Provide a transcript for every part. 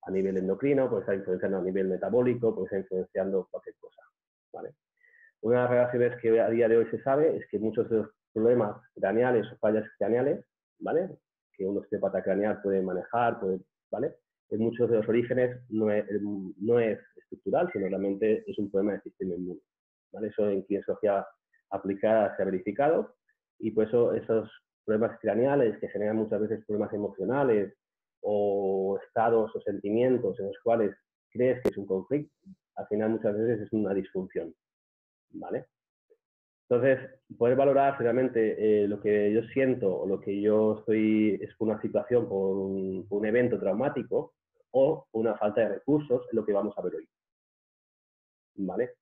a nivel endocrino, puede estar influenciando a nivel metabólico, puede estar influenciando cualquier cosa, ¿vale? Una de las relaciones que a día de hoy se sabe es que muchos de los problemas craneales o fallas craneales, ¿vale?, que un osteópata craneal puede manejar, ¿vale?, en muchos de los orígenes no es estructural, sino realmente es un problema del sistema inmune, ¿vale? Eso en kinesiología aplicada se ha verificado, y por eso esos problemas craneales que generan muchas veces problemas emocionales o estados o sentimientos en los cuales crees que es un conflicto, al final muchas veces es una disfunción, ¿vale? Entonces, poder valorar realmente lo que yo siento o lo que yo estoy es por una situación, por un evento traumático o una falta de recursos, es lo que vamos a ver hoy, ¿vale?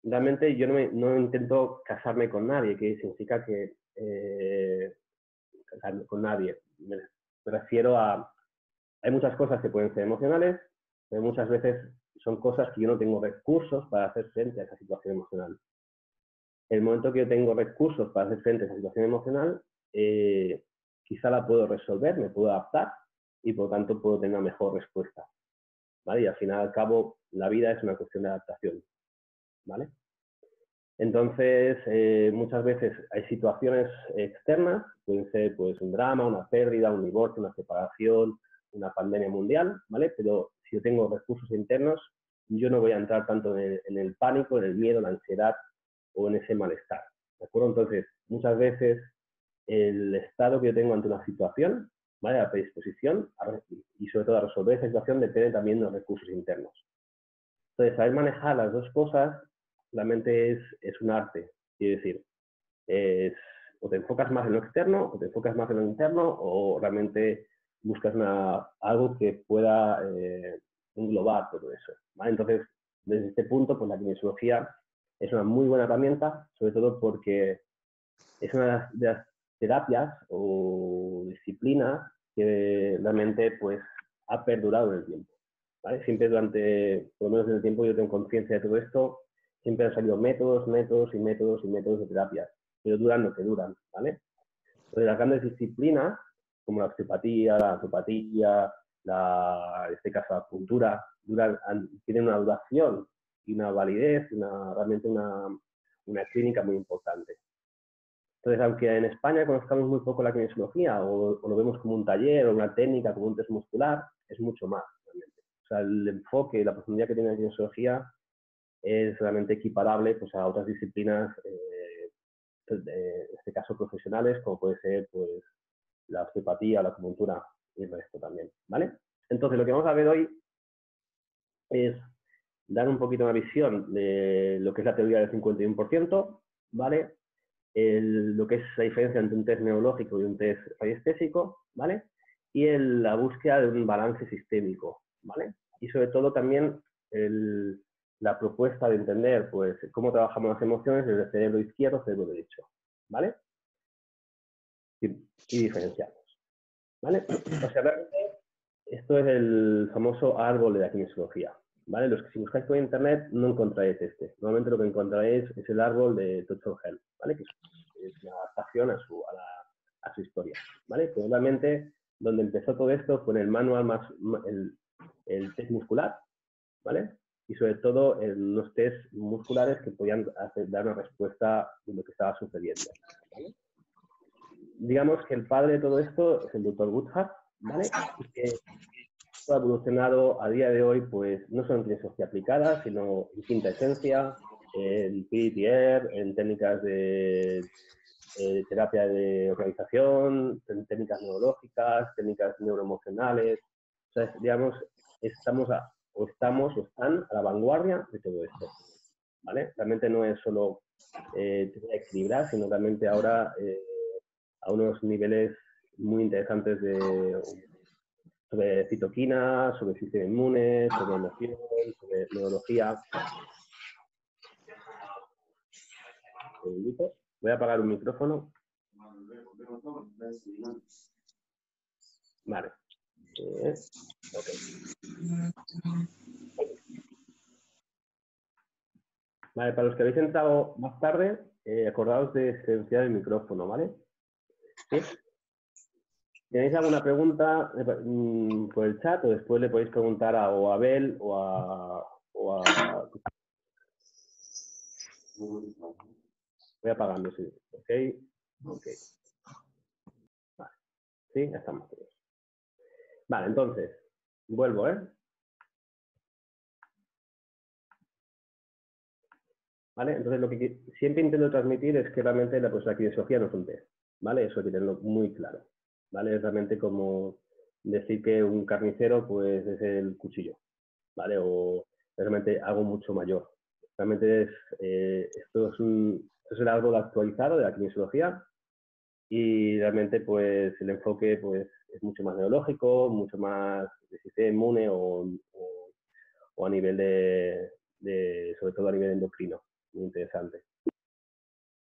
Realmente yo no intento casarme con nadie, que significa que casarme con nadie. Me refiero a... Hay muchas cosas que pueden ser emocionales, pero muchas veces son cosas que yo no tengo recursos para hacer frente a esa situación emocional. El momento que yo tengo recursos para hacer frente a esa situación emocional, quizá la puedo resolver, me puedo adaptar y por lo tanto puedo tener una mejor respuesta, ¿vale? Y al final al cabo la vida es una cuestión de adaptación, ¿vale? Entonces, muchas veces hay situaciones externas, pueden ser pues un drama, una pérdida, un divorcio, una separación, una pandemia mundial, ¿vale? Pero si yo tengo recursos internos, yo no voy a entrar tanto en el pánico, en el miedo, la ansiedad o en ese malestar, ¿de acuerdo? Entonces, muchas veces el estado que yo tengo ante una situación, ¿vale?, la predisposición y sobre todo a resolver esa situación depende también de los recursos internos. Entonces, saber manejar las dos cosas realmente es un arte, quiero decir, o te enfocas más en lo externo o te enfocas más en lo interno, o realmente buscas algo que pueda englobar todo eso, ¿vale? Entonces, desde este punto, pues la kinesiología es una muy buena herramienta, sobre todo porque es una de las terapias o disciplinas que realmente pues ha perdurado en el tiempo, ¿vale? Siempre durante, por lo menos en el tiempo yo tengo conciencia de todo esto, siempre han salido métodos de terapia, pero duran lo que duran, ¿vale? Entonces las grandes disciplinas, como la osteopatía, la antroopatía, en este caso la acupuntura, tienen una duración y una validez, realmente una clínica muy importante. Entonces, aunque en España conozcamos muy poco la kinesiología o lo vemos como un taller o una técnica, como un test muscular, es mucho más, realmente. O sea, el enfoque, la profundidad que tiene la kinesiología es realmente equiparable pues, a otras disciplinas, en este caso profesionales, como puede ser pues, la osteopatía, la acupuntura y el resto también, ¿vale? Entonces, lo que vamos a ver hoy es dar un poquito una visión de lo que es la teoría del 51%, ¿vale? Lo que es la diferencia entre un test neurológico y un test radiestésico, ¿vale? Y la búsqueda de un balance sistémico, ¿vale? Y sobre todo también la propuesta de entender pues, cómo trabajamos las emociones desde el cerebro izquierdo, cerebro derecho, ¿vale? Y diferenciarlos, ¿vale? O sea, realmente esto es el famoso árbol de la kinesiología, ¿vale? Los que si buscáis por internet no encontraréis este. Normalmente lo que encontraréis es el árbol de Tocho Hell, ¿vale? Que es una adaptación a su historia, ¿vale? Pero realmente donde empezó todo esto fue en el manual el test muscular, ¿vale? Y sobre todo en unos test musculares que podían dar una respuesta de lo que estaba sucediendo, ¿vale? Digamos que el padre de todo esto es el Dr. Woodhart, ¿vale? Y que ha evolucionado a día de hoy, pues no solo en kinesiología aplicada, sino en quinta esencia, en PTR, en técnicas de terapia de organización, en técnicas neurológicas, técnicas neuroemocionales. O sea, digamos, están a la vanguardia de todo esto, ¿vale? Realmente no es solo equilibrar, sino realmente ahora a unos niveles muy interesantes sobre citoquinas, sobre sistema inmune, sobre emoción, sobre neurología. Voy a apagar un micrófono. Vale. Okay. Vale, para los que habéis entrado más tarde, acordaos de silenciar el micrófono, ¿vale? ¿Sí? ¿Tenéis alguna pregunta por el chat o después le podéis preguntar o a Abel o a... Voy apagando, sí. Ok. Ok. Vale. Sí, ya estamos todos. Vale, entonces, vuelvo, ¿eh? ¿Vale? Entonces, lo que siempre intento transmitir es que realmente la kinesiología no es un test, ¿vale? Eso hay que tenerlo muy claro, ¿vale? Es realmente como decir que un carnicero, pues, es el cuchillo, ¿vale? O realmente algo mucho mayor. Realmente esto es el árbol actualizado de la kinesiología y realmente, pues, el enfoque, pues, es mucho más neurológico, mucho más de sistema inmune o a nivel sobre todo a nivel endocrino. Muy interesante.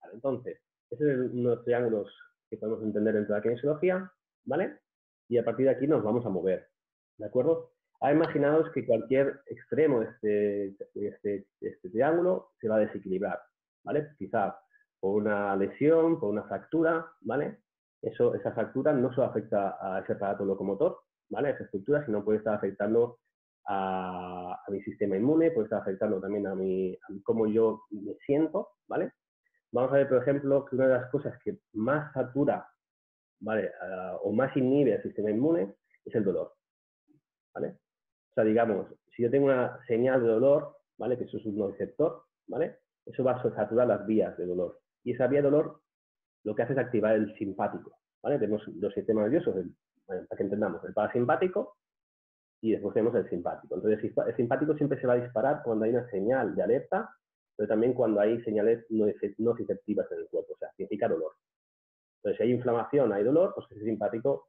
Vale, entonces, esos son unos triángulos que podemos entender dentro de la kinesiología, ¿vale? Y a partir de aquí nos vamos a mover, ¿de acuerdo? Ahora imaginaos que cualquier extremo de este triángulo se va a desequilibrar, ¿vale? Quizá por una lesión, por una fractura, ¿vale? Esa fractura no solo afecta a ese aparato locomotor, ¿vale? Esa estructura, sino puede estar afectando a mi sistema inmune, puede estar afectando también a cómo yo me siento, ¿vale? Vamos a ver, por ejemplo, que una de las cosas que más satura, ¿vale? O más inhibe el sistema inmune es el dolor, ¿vale? O sea, digamos, si yo tengo una señal de dolor, ¿vale? Que eso es un nociceptor, ¿vale? Eso va a saturar las vías de dolor. Y esa vía de dolor lo que hace es activar el simpático, ¿vale? Tenemos dos sistemas nerviosos, para que entendamos, el parasimpático y después tenemos el simpático. Entonces, el simpático siempre se va a disparar cuando hay una señal de alerta, pero también cuando hay señales nociceptivas en el cuerpo, o sea, significa dolor. Entonces, si hay inflamación, hay dolor, pues ese simpático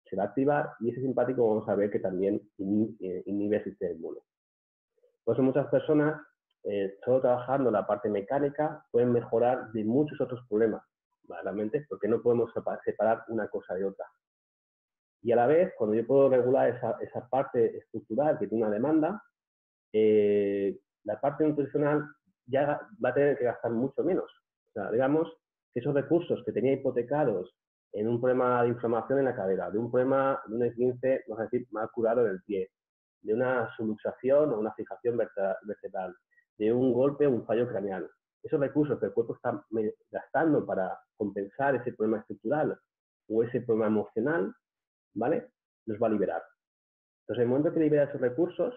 se va a activar y ese simpático vamos a ver que también inhibe el sistema inmune. Por eso muchas personas, solo trabajando la parte mecánica, pueden mejorar de muchos otros problemas, realmente, porque no podemos separar una cosa de otra. Y a la vez, cuando yo puedo regular esa parte estructural que tiene una demanda, la parte nutricional ya va a tener que gastar mucho menos. O sea, digamos que esos recursos que tenía hipotecados en un problema de inflamación en la cadera, de un problema de un esguince, vamos a decir, mal curado en el pie, de una subluxación o una fijación vertebral, de un golpe o un fallo craneal. Esos recursos que el cuerpo está gastando para compensar ese problema estructural o ese problema emocional, ¿vale? Los va a liberar. Entonces, en el momento que libera esos recursos,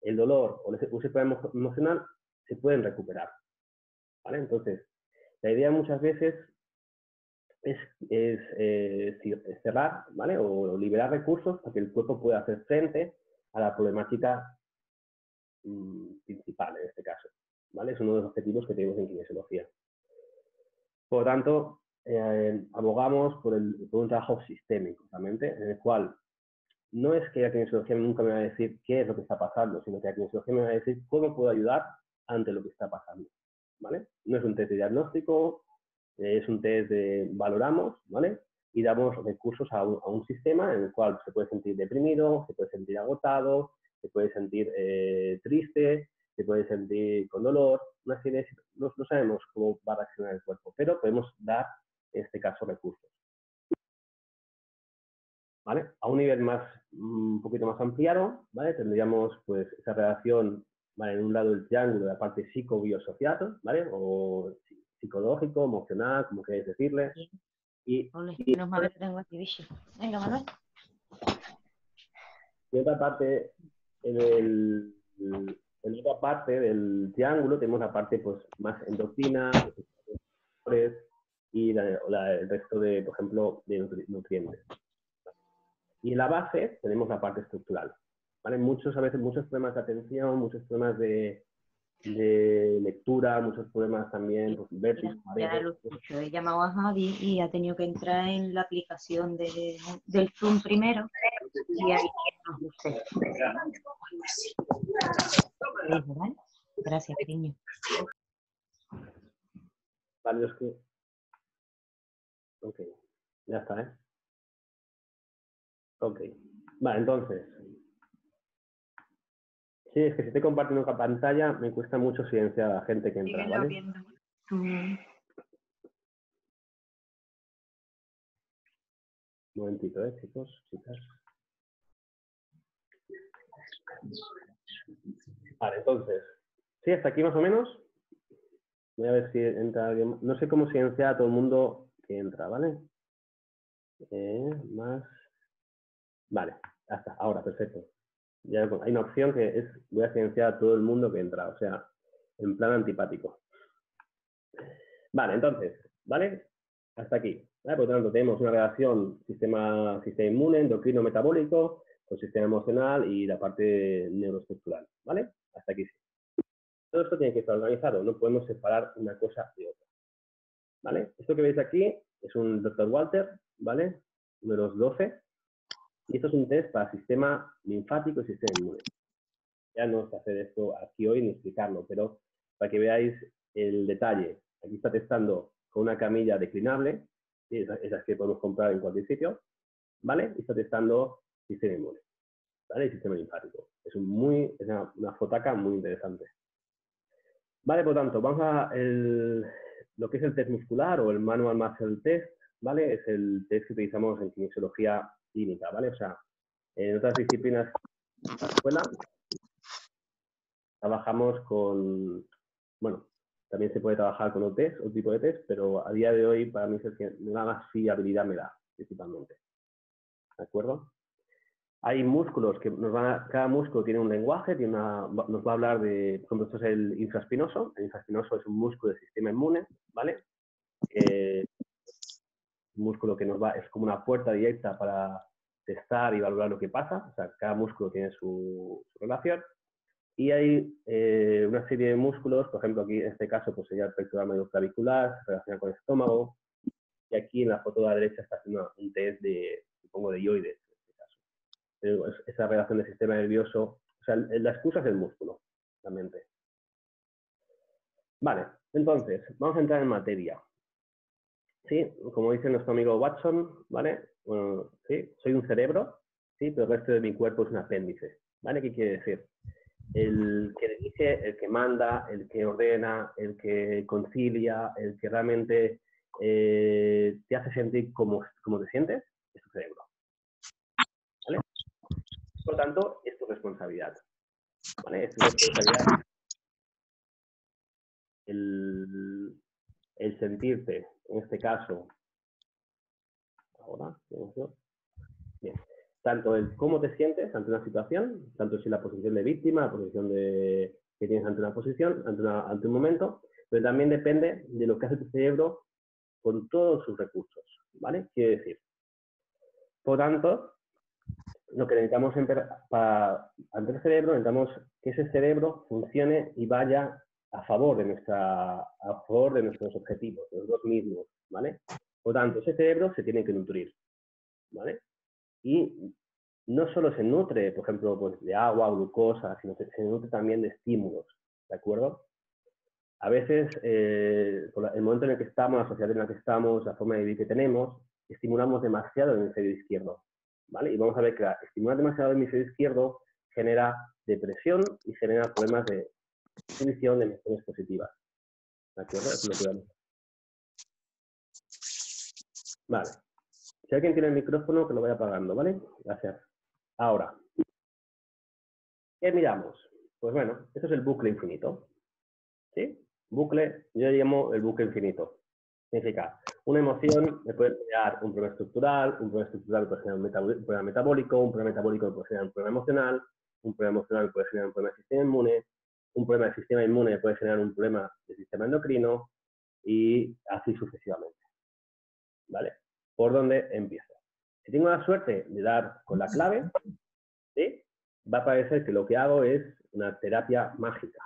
el dolor o ese problema emocional se pueden recuperar, ¿vale? Entonces, la idea muchas veces es cerrar, ¿vale? O liberar recursos para que el cuerpo pueda hacer frente a la problemática principal en este caso, ¿vale? Es uno de los objetivos que tenemos en kinesiología. Por lo tanto, abogamos por un trabajo sistémico, realmente, en el cual no es que la kinesiología nunca me va a decir qué es lo que está pasando, sino que la kinesiología me va a decir cómo puedo ayudar ante lo que está pasando, ¿vale? No es un test de diagnóstico, es un test de valoramos, ¿vale? Y damos recursos a un sistema en el cual se puede sentir deprimido, se puede sentir agotado, se puede sentir triste, se puede sentir con dolor, una serie no sabemos cómo va a reaccionar el cuerpo, pero podemos dar, en este caso, recursos. ¿Vale? A un nivel más, un poquito más ampliado, ¿vale? Tendríamos pues esa relación, ¿vale? En un lado el triángulo de la parte psicobiosocial, ¿vale? O psicológico, emocional, como queréis decirle. Y otra parte, en otra parte del triángulo tenemos la parte pues más endocrina, y el resto de, por ejemplo, de nutrientes. Y en la base tenemos la parte estructural. ¿Vale? A veces muchos problemas de atención, muchos problemas de lectura, muchos problemas también, pues, vértigo. Ya lo escucho, he llamado a Javi y ha tenido que entrar en la aplicación del Zoom primero y ahí nos dice. ¿Vale? Gracias, cariño. Vale, es que... Ok, ya está, ¿eh? Ok, vale, entonces... Sí, es que si estoy compartiendo la pantalla me cuesta mucho silenciar a la gente que entra, ¿vale? momentito, chicos, chicas. Vale, entonces, ¿sí? Hasta aquí más o menos. Voy a ver si entra alguien más. No sé cómo silenciar a todo el mundo que entra, ¿vale? Más. Vale, hasta ahora, perfecto. Ya hay una opción que es, voy a silenciar a todo el mundo que entra, o sea, en plan antipático. Vale, entonces, ¿vale? Hasta aquí. ¿Vale? Por lo tanto, tenemos una relación sistema inmune, endocrino, metabólico, con sistema emocional y la parte neuroestructural, ¿vale? Hasta aquí sí. Todo esto tiene que estar organizado, no podemos separar una cosa de otra, ¿vale? Esto que veis aquí es un Dr. Walter, ¿vale? Números 12, y esto es un test para sistema linfático y sistema inmune. Ya no os hacer esto aquí hoy ni explicarlo, pero para que veáis el detalle. Aquí está testando con una camilla declinable, ¿sí? Esas que podemos comprar en cualquier sitio, ¿vale? Y está testando sistema inmune, ¿vale? Y sistema linfático. Es una fotaca muy interesante. Vale, por tanto, vamos a lo que es el test muscular o el manual muscle test, ¿vale? Es el test que utilizamos en kinesiología clínica, ¿vale? O sea, en otras disciplinas de la escuela trabajamos con, bueno, también se puede trabajar con otro tipo de test, pero a día de hoy para mí es el que más fiabilidad me da, principalmente. ¿De acuerdo? Hay músculos que cada músculo tiene un lenguaje, nos va a hablar de, por ejemplo, esto es el infraespinoso. El infraespinoso es un músculo del sistema inmune, ¿vale? Un músculo que es como una puerta directa para testar y valorar lo que pasa. O sea, cada músculo tiene su relación. Y hay una serie de músculos, por ejemplo, aquí en este caso pues sería el pectoral medio clavicular, se relaciona con el estómago. Y aquí en la foto de la derecha está haciendo un test de, supongo, de ioides. Esa relación del sistema nervioso, o sea, la excusa es el músculo, la mente. Vale, entonces, vamos a entrar en materia. Sí, como dice nuestro amigo Watson, ¿vale? Bueno, sí, soy un cerebro, sí, pero el resto de mi cuerpo es un apéndice, ¿vale? ¿Qué quiere decir? El que dirige, el que manda, el que ordena, el que concilia, el que realmente te hace sentir como te sientes, es tu cerebro, ¿vale? Por lo tanto, es tu responsabilidad. ¿Vale? Es tu responsabilidad el sentirte, en este caso, ahora, bien, tanto el cómo te sientes ante una situación, tanto si la posición de víctima, la posición que tienes ante una posición, ante un momento, pero también depende de lo que hace tu cerebro con todos sus recursos, ¿vale? Quiere decir, por tanto, lo que necesitamos ante el cerebro, necesitamos que ese cerebro funcione y vaya a favor de nuestros objetivos, de los mismos, ¿vale? Por tanto, ese cerebro se tiene que nutrir, ¿vale? Y no solo se nutre, por ejemplo, pues, de agua, glucosa, sino que se nutre también de estímulos, ¿de acuerdo? A veces, por el momento en el que estamos, la sociedad en la que estamos, la forma de vivir que tenemos, estimulamos demasiado el hemisferio izquierdo, ¿vale? Y vamos a ver que estimular demasiado el hemisferio izquierdo genera depresión y genera problemas de inhibición de emociones positivas, ¿de acuerdo? Eso es lo que vamos. Vale. Si alguien tiene el micrófono, que lo vaya apagando, ¿vale? Gracias. Ahora, ¿qué miramos? Pues bueno, esto es el bucle infinito, ¿sí? Bucle, yo llamo el bucle infinito. Significa, una emoción me puede crear un problema estructural puede generar un problema metabólico, un problema metabólico puede generar un problema emocional, un problema emocional puede generar un problema del sistema inmune, un problema del sistema inmune puede generar un problema del sistema endocrino y así sucesivamente. ¿Vale? ¿Por dónde empiezo? Si tengo la suerte de dar con la clave, ¿sí? Va a parecer que lo que hago es una terapia mágica.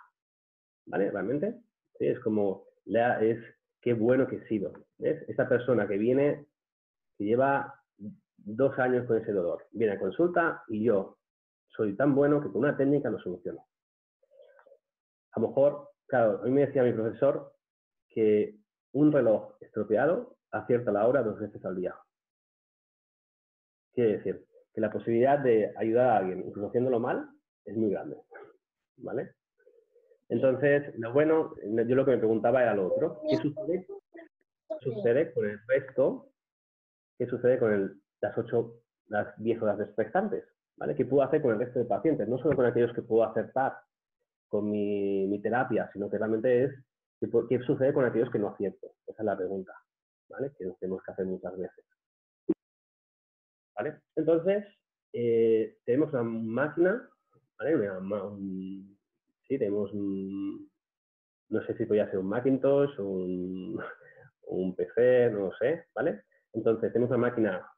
¿Vale? Realmente, ¿sí? Es como, qué bueno que he sido. ¿Ves? Esta persona que viene, que lleva 2 años con ese dolor, viene a consulta y yo soy tan bueno que con una técnica lo soluciono. A lo mejor, claro, a mí me decía mi profesor que un reloj estropeado acierta la hora 2 veces al día. Quiere decir que la posibilidad de ayudar a alguien, incluso haciéndolo mal, es muy grande. ¿Vale? Entonces, lo bueno, yo lo que me preguntaba era lo otro. ¿Qué sucede con el resto? ¿Qué sucede con el las 10 horas restantes, ¿vale? ¿Qué puedo hacer con el resto de pacientes? No solo con aquellos que puedo acertar con mi terapia, sino que realmente es qué sucede con aquellos que no acierto. Esa es la pregunta, ¿vale? Que nos tenemos que hacer muchas veces, ¿vale? Entonces, tenemos una máquina, ¿vale? Sí, tenemos no sé si podría ser un Macintosh, un PC, no lo sé, ¿vale? Entonces, tenemos una máquina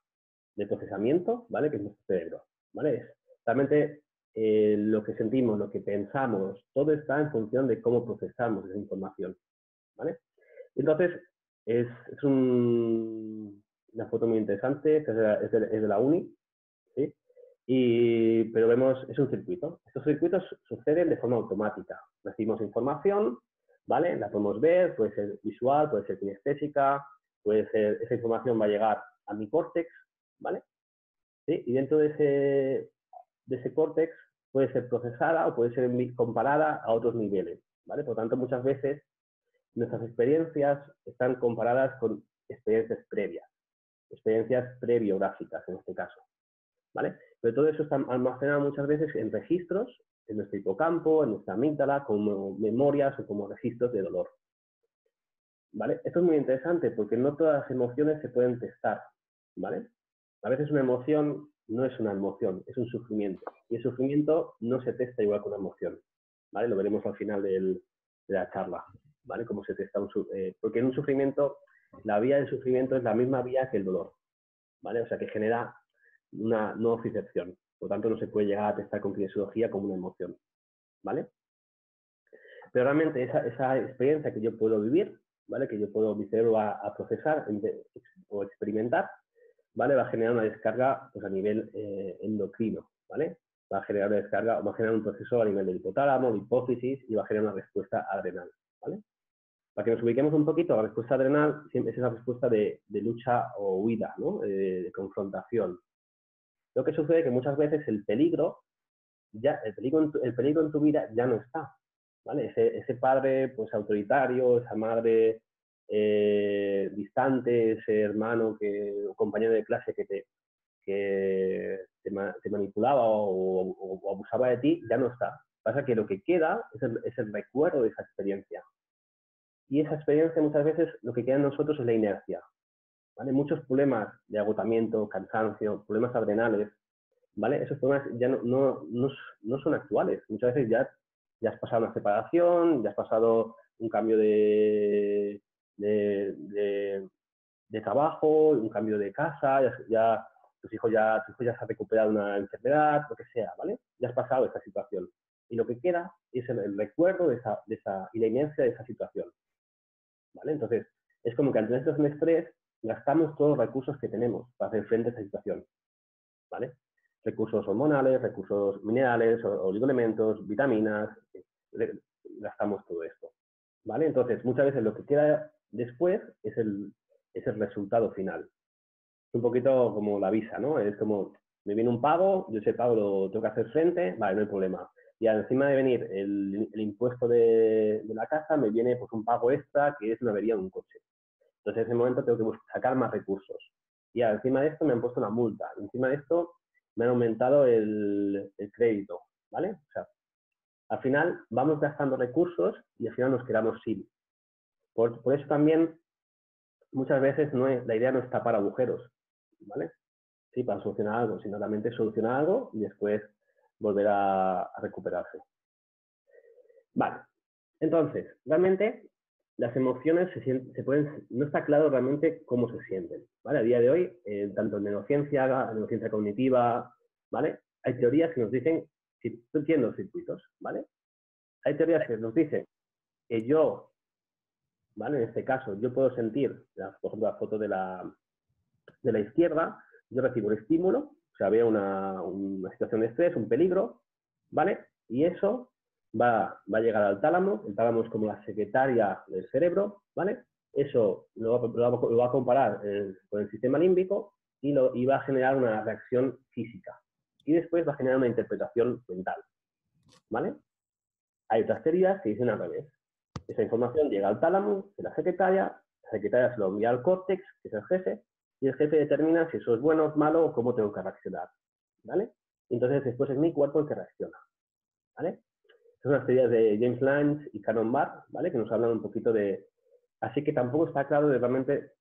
de procesamiento, ¿vale? Que es nuestro cerebro, ¿vale? Realmente lo que sentimos, lo que pensamos, todo está en función de cómo procesamos esa información, ¿vale? Entonces, es una foto muy interesante, es de la uni, ¿sí? Pero vemos, es un circuito. Estos circuitos suceden de forma automática. Recibimos información, ¿vale? La podemos ver, puede ser visual, puede ser kinestésica, puede ser, esa información va a llegar a mi córtex, ¿vale? ¿Sí? Y dentro de ese córtex puede ser procesada o puede ser comparada a otros niveles, ¿vale? Por lo tanto, muchas veces nuestras experiencias están comparadas con experiencias previas, experiencias prebiográficas en este caso, ¿vale? Pero todo eso está almacenado muchas veces en registros, en nuestro hipocampo, en nuestra amígdala, como memorias o como registros de dolor, ¿vale? Esto es muy interesante porque no todas las emociones se pueden testar, ¿vale? A veces una emoción no es una emoción, es un sufrimiento. Y el sufrimiento no se testa igual que una emoción, ¿vale? Lo veremos al final de la charla, ¿vale? Cómo se testa porque en un sufrimiento, la vía del sufrimiento es la misma vía que el dolor, ¿vale? O sea, que genera una no nocicepción. Por lo tanto, no se puede llegar a testar con kinesiología como una emoción, ¿vale? Pero realmente esa experiencia que yo puedo vivir, ¿vale? Que yo puedo, mi cerebro va a procesar o experimentar, ¿vale? Va a generar una descarga pues, a nivel endocrino, ¿vale? Va a generar una descarga, va a generar un proceso a nivel del hipotálamo, de hipófisis y va a generar una respuesta adrenal, ¿vale? Para que nos ubiquemos un poquito, la respuesta adrenal siempre es esa respuesta de lucha o huida, ¿no? De confrontación. Lo que sucede es que muchas veces el peligro en tu vida ya no está, ¿vale? Ese padre pues autoritario, esa madre distante, ese hermano o compañero de clase que te manipulaba o abusaba de ti, ya no está. Pasa que lo que queda es el recuerdo de esa experiencia. Y esa experiencia muchas veces lo que queda en nosotros es la inercia, ¿vale? Muchos problemas de agotamiento, cansancio, problemas adrenales, ¿vale? Esos problemas ya no son actuales. Muchas veces ya has pasado una separación, ya has pasado un cambio de trabajo, un cambio de casa, tu hijo ya se ha recuperado una enfermedad, lo que sea, ¿vale? Ya has pasado esa situación. Y lo que queda es el recuerdo y la inercia de esa situación, ¿vale? Entonces, es como que ante una situación de estrés gastamos todos los recursos que tenemos para hacer frente a esa situación, ¿vale? Recursos hormonales, recursos minerales, oligoelementos, vitaminas, gastamos todo esto, ¿vale? Entonces, muchas veces lo que queda después es el resultado final. Es un poquito como la visa, ¿no? Es como, me viene un pago, yo ese pago lo tengo que hacer frente, vale, no hay problema. Y encima de venir el impuesto de la casa, me viene pues un pago extra que es una avería de un coche. Entonces, en ese momento tengo que sacar más recursos. Y encima de esto me han puesto una multa. Encima de esto me han aumentado el crédito, ¿vale? O sea, al final vamos gastando recursos y al final nos quedamos sin. Por eso también muchas veces la idea no es tapar agujeros, ¿vale? Sí, para solucionar algo, sino realmente solucionar algo y después volver a recuperarse. Vale, entonces, realmente las emociones no está claro realmente cómo se sienten, ¿vale? A día de hoy, tanto en neurociencia cognitiva, ¿vale? Hay teorías que nos dicen, si tú entiendes los circuitos, ¿vale? Hay teorías que nos dicen que yo, ¿vale? En este caso, yo puedo sentir, por ejemplo, la foto de la izquierda, yo recibo un estímulo, o sea, veo una situación de estrés, un peligro, ¿vale? Y eso va a llegar al tálamo, el tálamo es como la secretaria del cerebro, ¿vale? Eso lo va a comparar con el sistema límbico y va a generar una reacción física. Y después va a generar una interpretación mental, ¿vale? Hay otras teorías que dicen al revés. Esa información llega al tálamo de la secretaria se lo envía al córtex, que es el jefe, y el jefe determina si eso es bueno o malo o cómo tengo que reaccionar, ¿vale? Entonces después es mi cuerpo el que reacciona, ¿vale? Son las teorías de James Lange y Canon Barr, ¿vale? Que nos hablan un poquito de... Así que tampoco está claro de realmente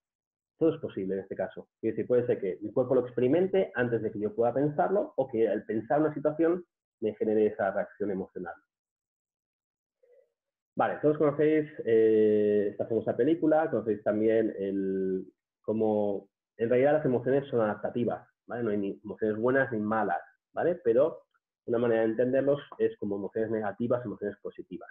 todo es posible en este caso. Es decir, puede ser que mi cuerpo lo experimente antes de que yo pueda pensarlo o que al pensar una situación me genere esa reacción emocional. Vale, todos conocéis esta famosa película, conocéis también cómo en realidad las emociones son adaptativas, ¿vale? No hay ni emociones buenas ni malas, ¿vale? Pero una manera de entenderlos es como emociones negativas, emociones positivas,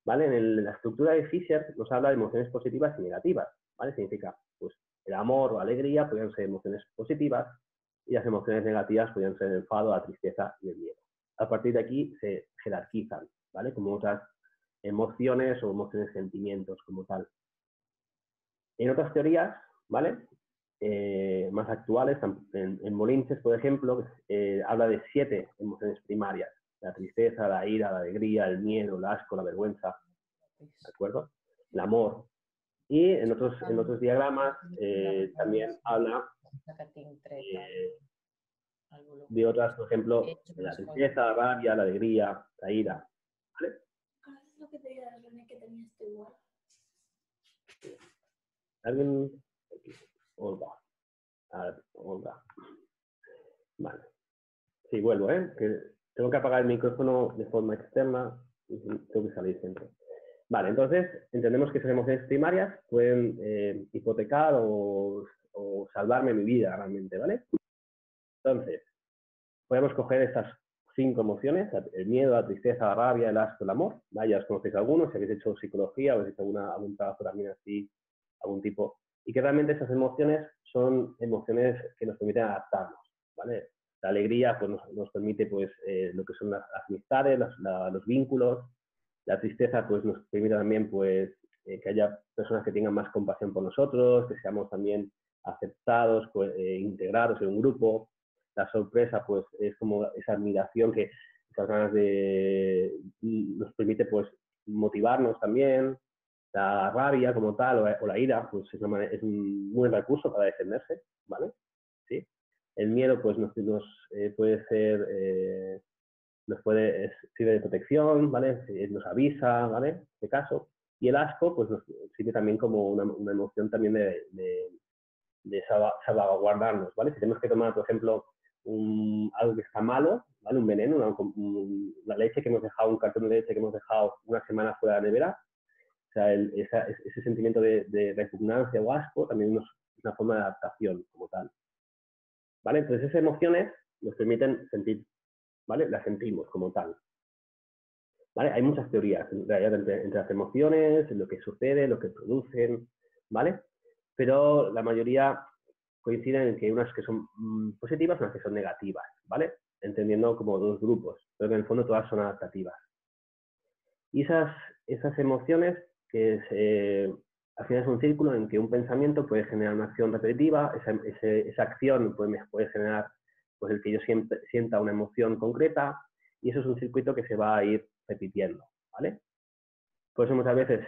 ¿vale? En la estructura de Fisher nos habla de emociones positivas y negativas, ¿vale? Significa, pues, el amor o alegría podrían ser emociones positivas y las emociones negativas podrían ser el enfado, la tristeza y el miedo. A partir de aquí se jerarquizan, ¿vale? Como otras emociones o emociones, sentimientos como tal. En otras teorías, ¿vale? Más actuales, en Molinches, por ejemplo, habla de 7 emociones primarias: la tristeza, la ira, la alegría, el miedo, el asco, la vergüenza, ¿de acuerdo? El amor. Y en otros diagramas también habla de otras, por ejemplo, la tristeza, la rabia, la alegría, la ira, ¿vale? ¿Alguien? Olga. A ver, Olga. Vale. Sí, vuelvo, ¿eh? Que tengo que apagar el micrófono de forma externa y tengo que salir siempre. Vale, entonces entendemos que esas emociones primarias pueden hipotecar o salvarme mi vida realmente, ¿vale? Entonces, podemos coger estas 5 emociones: el miedo, la tristeza, la rabia, el asco, el amor. ¿Vale? Ya os conocéis algunos, si habéis hecho psicología o habéis hecho algún trabajo también así, algún tipo. Y que realmente esas emociones son emociones que nos permiten adaptarnos, ¿vale? La alegría pues, nos permite pues, lo que son las amistades, los vínculos. La tristeza pues, nos permite también pues, que haya personas que tengan más compasión por nosotros, que seamos también aceptados, pues, integrados en un grupo. La sorpresa pues, es como esa admiración que esas ganas nos permite pues, motivarnos también. La rabia como tal o la ira pues, es un buen recurso para defenderse, ¿vale? ¿Sí? El miedo pues, puede ser, sirve de protección, ¿vale? Nos avisa, ¿vale? En este caso. Y el asco pues, nos sirve también como una emoción también de salvaguardarnos, ¿vale? Si tenemos que tomar, por ejemplo, algo que está malo, ¿vale? Un veneno, la leche que hemos dejado, un cartón de leche que hemos dejado una semana fuera de la nevera, o sea, ese sentimiento de repugnancia o asco también es una forma de adaptación como tal, ¿vale? Entonces esas emociones nos permiten sentir, ¿vale? Las sentimos como tal, ¿vale? Hay muchas teorías en realidad entre las emociones, lo que sucede, lo que producen, ¿vale? Pero la mayoría coinciden en que hay unas que son positivas y unas que son negativas, ¿vale? Entendiendo como 2 grupos, pero que en el fondo todas son adaptativas. Y esas emociones, que al final es un círculo en que un pensamiento puede generar una acción repetitiva, esa acción puede generar pues, el que yo sienta una emoción concreta, y eso es un circuito que se va a ir repitiendo, ¿vale? Por eso muchas veces,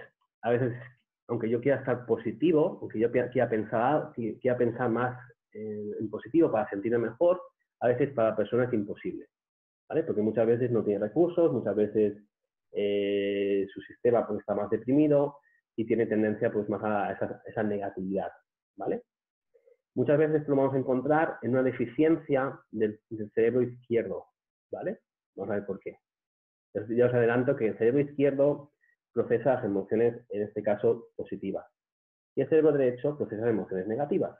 aunque yo quiera estar positivo, aunque yo quiera pensar más en positivo para sentirme mejor, a veces para personas es imposible, ¿vale? Porque muchas veces no tiene recursos, muchas veces su sistema pues, está más deprimido y tiene tendencia pues, más a esa negatividad, ¿vale? Muchas veces lo vamos a encontrar en una deficiencia del cerebro izquierdo, ¿vale? Vamos a ver por qué. Entonces, ya os adelanto que el cerebro izquierdo procesa las emociones, en este caso, positivas. Y el cerebro derecho procesa las emociones negativas,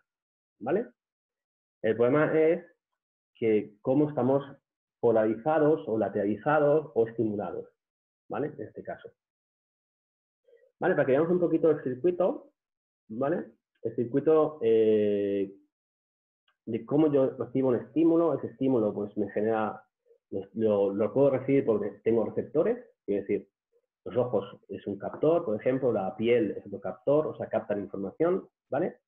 ¿vale? El problema es que cómo estamos polarizados o lateralizados o estimulados, ¿vale? En este caso. ¿Vale? Para que veamos un poquito el circuito, ¿vale? El circuito de cómo yo recibo un estímulo. Ese estímulo pues me genera, lo puedo recibir porque tengo receptores, es decir, los ojos es un captor, por ejemplo, la piel es otro captor, o sea, captan información, ¿vale?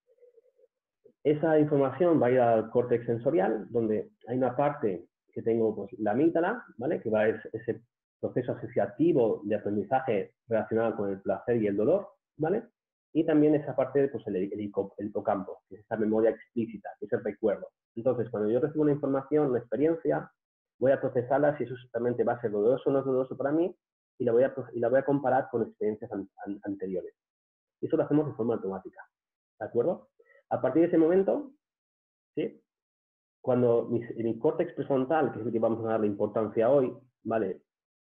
Esa información va a ir al córtex sensorial, donde hay una parte que tengo, pues, la amígdala, ¿vale? Que va a ese proceso asociativo de aprendizaje relacionado con el placer y el dolor, ¿vale? Y también esa parte, pues el hipocampo, que es esa memoria explícita, que es el recuerdo. Entonces, cuando yo recibo una información, una experiencia, voy a procesarla si eso exactamente va a ser doloroso o no es doloroso para mí, y la voy a comparar con experiencias anteriores. Y eso lo hacemos de forma automática, ¿de acuerdo? A partir de ese momento, ¿sí? Cuando mi córtex prefrontal, que es el que vamos a darle importancia hoy, ¿vale?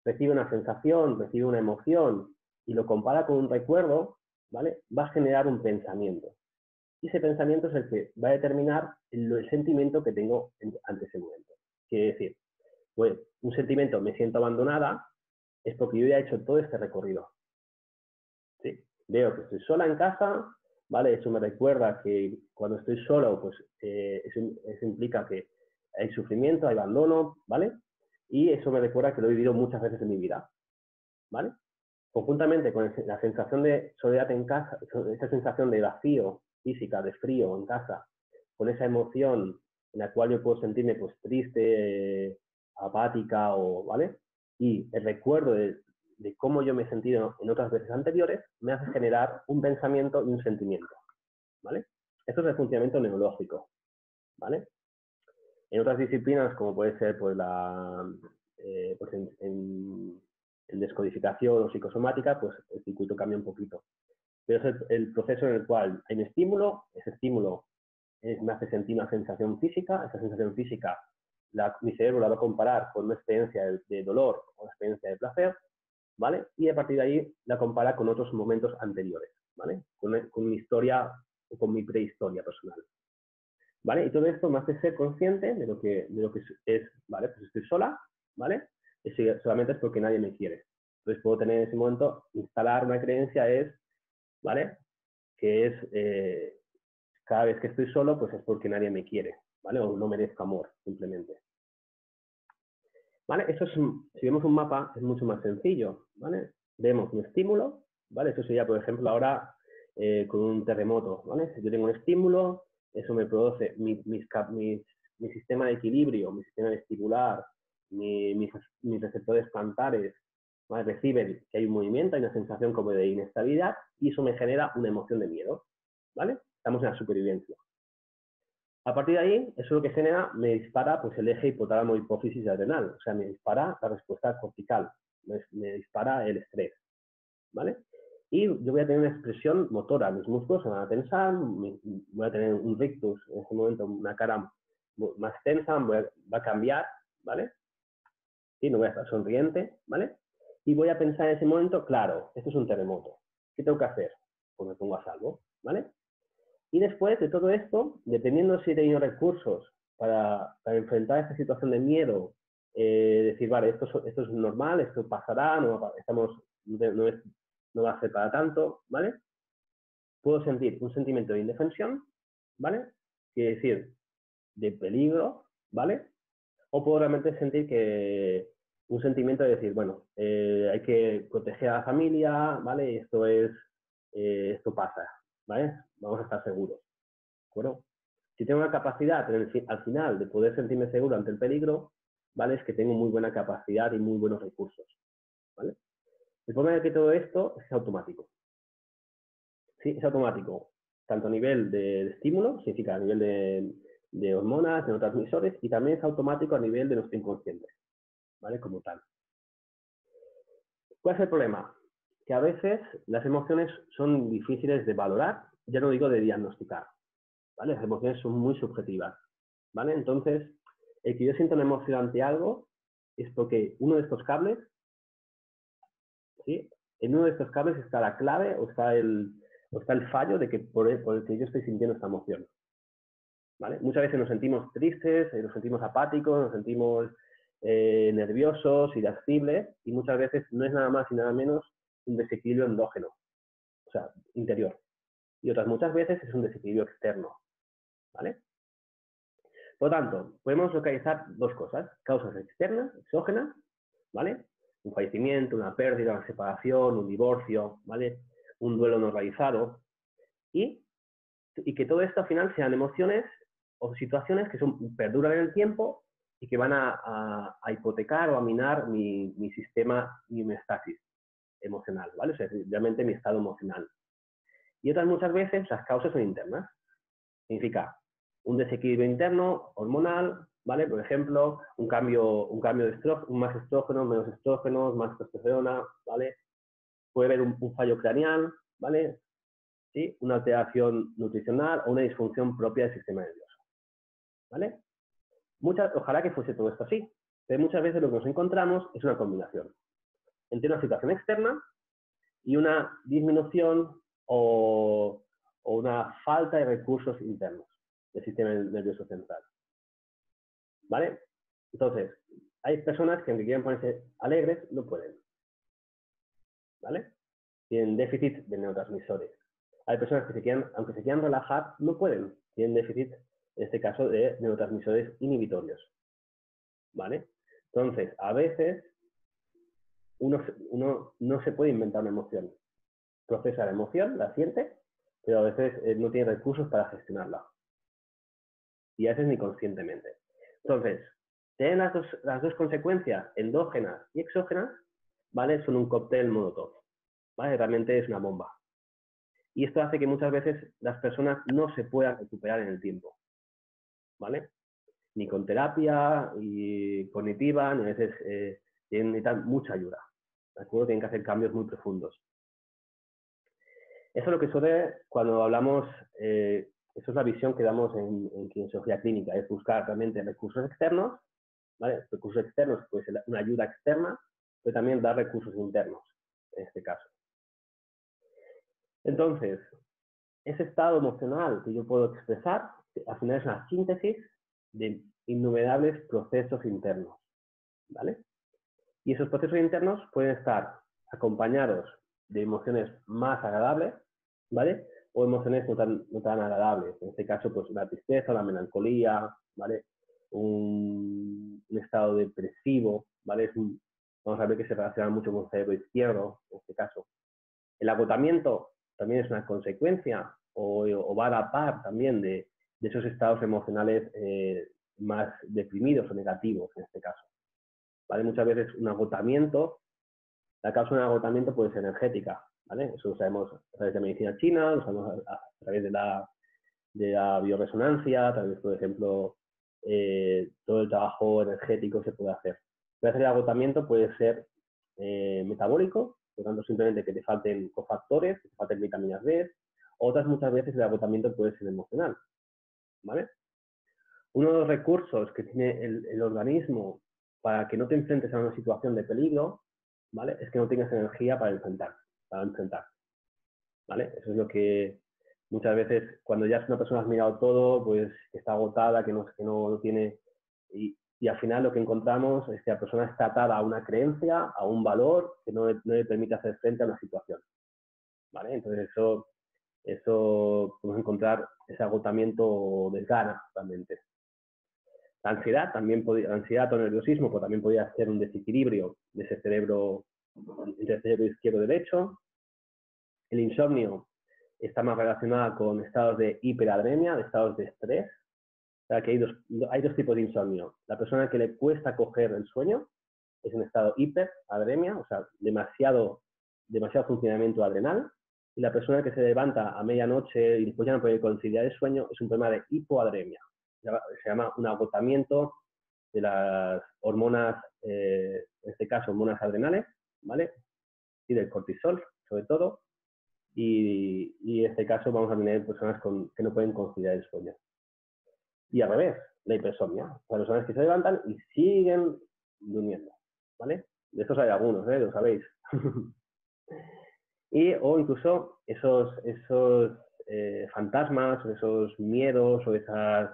Recibe una sensación, recibe una emoción y lo compara con un recuerdo, ¿vale? Va a generar un pensamiento. Y ese pensamiento es el que va a determinar el sentimiento que tengo ante ese momento. Quiere decir, pues, un sentimiento, me siento abandonada, es porque yo ya he hecho todo este recorrido. ¿Sí? Veo que estoy sola en casa, ¿vale? Eso me recuerda que cuando estoy solo, pues eso implica que hay sufrimiento, hay abandono, ¿vale? Y eso me recuerda que lo he vivido muchas veces en mi vida, ¿vale? Conjuntamente con la sensación de soledad en casa, esa sensación de vacío física, de frío en casa, con esa emoción en la cual yo puedo sentirme pues triste, apática, ¿vale? Y el recuerdo de cómo yo me he sentido en otras veces anteriores me hace generar un pensamiento y un sentimiento, ¿vale? Esto es el funcionamiento neurológico, ¿vale? En otras disciplinas, como puede ser pues, pues en descodificación o psicosomática, pues el circuito cambia un poquito. Pero es el proceso en el cual hay un estímulo, ese estímulo me hace sentir una sensación física, esa sensación física mi cerebro la va a comparar con una experiencia de dolor o una experiencia de placer, ¿vale? Y a partir de ahí la compara con otros momentos anteriores, ¿vale? Con mi historia o con mi prehistoria personal. ¿Vale? Y todo esto me hace ser consciente de lo que es, ¿vale? Pues estoy sola, ¿vale? Y solamente es porque nadie me quiere. Entonces puedo tener en ese momento, instalar una creencia ¿vale? Que es, cada vez que estoy solo, pues es porque nadie me quiere, ¿vale? O no merezco amor, simplemente. ¿Vale? Eso si vemos un mapa, es mucho más sencillo, ¿vale? Vemos un estímulo, ¿vale? Eso sería, por ejemplo, ahora con un terremoto, ¿vale? Si yo tengo un estímulo, eso me produce mi sistema de equilibrio, mi sistema vestibular, mis receptores plantares, ¿vale? Reciben que hay un movimiento, hay una sensación como de inestabilidad y eso me genera una emoción de miedo, ¿vale? Estamos en la supervivencia. A partir de ahí, eso lo que genera, me dispara pues, el eje hipotálamo hipófisis adrenal, o sea, me dispara la respuesta cortical, me dispara el estrés, ¿vale? Y yo voy a tener una expresión motora, mis músculos se van a tensar, voy a tener un rictus, en ese momento una cara más tensa, va a cambiar, ¿vale? Y no voy a estar sonriente, ¿vale? Y voy a pensar en ese momento, claro, esto es un terremoto, ¿qué tengo que hacer? Pues me pongo a salvo, ¿vale? Y después de todo esto, dependiendo si he tenido recursos para enfrentar esta situación de miedo, decir, vale, esto es normal, esto pasará, no va a ser para tanto, ¿vale? Puedo sentir un sentimiento de indefensión, ¿vale? Quiere decir, de peligro, ¿vale? O puedo realmente sentir que un sentimiento de decir, bueno, hay que proteger a la familia, ¿vale? Esto pasa, ¿vale? Vamos a estar seguros, ¿de acuerdo? Si tengo una capacidad al final de poder sentirme seguro ante el peligro, ¿vale? Es que tengo muy buena capacidad y muy buenos recursos, ¿vale? El problema es que todo esto es automático. Sí, es automático, tanto a nivel de estímulo, significa a nivel de hormonas, de neurotransmisores, y también es automático a nivel de nuestro inconsciente, ¿vale? Como tal. ¿Cuál es el problema? Que a veces las emociones son difíciles de valorar, ya no digo de diagnosticar, ¿vale? Las emociones son muy subjetivas, ¿vale? Entonces, el que yo sienta una emoción ante algo es porque uno de estos cables, ¿sí? En uno de estos cables está la clave o está el fallo de que por el que yo estoy sintiendo esta emoción, ¿vale? Muchas veces nos sentimos tristes, nos sentimos apáticos, nos sentimos nerviosos, irascibles, y muchas veces no es nada más y nada menos un desequilibrio endógeno, o sea, interior. Y otras muchas veces es un desequilibrio externo, ¿vale? Por lo tanto, podemos localizar dos cosas, causas externas, exógenas, ¿vale? Un fallecimiento, una pérdida, una separación, un divorcio, ¿vale? Un duelo no realizado, y que todo esto al final sean emociones o situaciones que perduran en el tiempo y que van a hipotecar o a minar mi sistema, mi homeostasis emocional, ¿vale? O sea, realmente mi estado emocional. Y otras muchas veces las causas son internas. Significa un desequilibrio interno, hormonal, ¿vale? Por ejemplo, un cambio de estrógeno, más estrógeno, menos estrógenos, más testosterona, ¿vale? Puede haber un fallo craneal, ¿vale? ¿Sí? Una alteración nutricional o una disfunción propia del sistema nervioso, ¿vale? Ojalá que fuese todo esto así, pero muchas veces lo que nos encontramos es una combinación entre una situación externa y una disminución o una falta de recursos internos del sistema nervioso central, ¿vale? Entonces, hay personas que aunque quieran ponerse alegres, no pueden, ¿vale? Tienen déficit de neurotransmisores. Hay personas que aunque se quieran relajar, no pueden. Tienen déficit, en este caso, de neurotransmisores inhibitorios, ¿vale? Entonces, a veces, uno no se puede inventar una emoción. Procesa la emoción, la siente, pero a veces no tiene recursos para gestionarla. Y a veces ni conscientemente. Entonces, tener las dos consecuencias, endógenas y exógenas, ¿vale? Son un cóctel molotov, ¿vale? Realmente es una bomba. Y esto hace que muchas veces las personas no se puedan recuperar en el tiempo, ¿vale? Ni con terapia y cognitiva, ni a veces necesitan mucha ayuda, ¿de acuerdo? Tienen que hacer cambios muy profundos. Eso es lo que suele cuando hablamos, eso es la visión que damos en kinesiología clínica, es buscar realmente recursos externos, ¿vale? Recursos externos puede ser una ayuda externa, pero también dar recursos internos, en este caso. Entonces, ese estado emocional que yo puedo expresar, al final es una síntesis de innumerables procesos internos, ¿vale? Y esos procesos internos pueden estar acompañados de emociones más agradables, ¿vale? O emociones no tan agradables. En este caso, pues la tristeza, la melancolía, ¿vale? Un estado depresivo, ¿vale? Vamos a ver que se relaciona mucho con el cerebro izquierdo, en este caso. El agotamiento también es una consecuencia o va a la par también de esos estados emocionales más deprimidos o negativos, en este caso. ¿Vale? Muchas veces un agotamiento, la causa de un agotamiento puede ser energética, ¿vale? Eso lo sabemos a través de medicina china, lo sabemos a través de la bioresonancia, a través, por ejemplo, todo el trabajo energético se puede hacer. A veces el agotamiento puede ser metabólico, por lo tanto simplemente que te falten cofactores, que te falten vitaminas B, otras muchas veces el agotamiento puede ser emocional, ¿vale? Uno de los recursos que tiene el organismo para que no te enfrentes a una situación de peligro, ¿vale? Es que no tengas energía para enfrentar, ¿vale? Eso es lo que muchas veces, cuando ya una persona has mirado todo, pues que está agotada, que no tiene... Y al final lo que encontramos es que la persona está atada a una creencia, a un valor que no le permite hacer frente a una situación, ¿vale? Entonces eso podemos encontrar ese agotamiento o desgana realmente. La ansiedad ansiedad o nerviosismo pues también podría ser un desequilibrio de ese cerebro, entre el cerebro izquierdo y derecho. El insomnio está más relacionado con estados de hiperadremia, de estados de estrés. O sea, que hay dos tipos de insomnio. La persona que le cuesta coger el sueño es un estado hiperadremia, o sea, demasiado funcionamiento adrenal. Y la persona que se levanta a medianoche y después ya no puede conciliar el sueño es un problema de hipoadremia. Se llama un agotamiento de las hormonas, en este caso hormonas adrenales, ¿vale? Y del cortisol, sobre todo. Y en este caso vamos a tener personas que no pueden conciliar el sueño. Y al revés, la hipersomnia. Las personas que se levantan y siguen durmiendo, ¿vale? De estos hay algunos, lo sabéis. O incluso esos fantasmas, o esos miedos, o esas,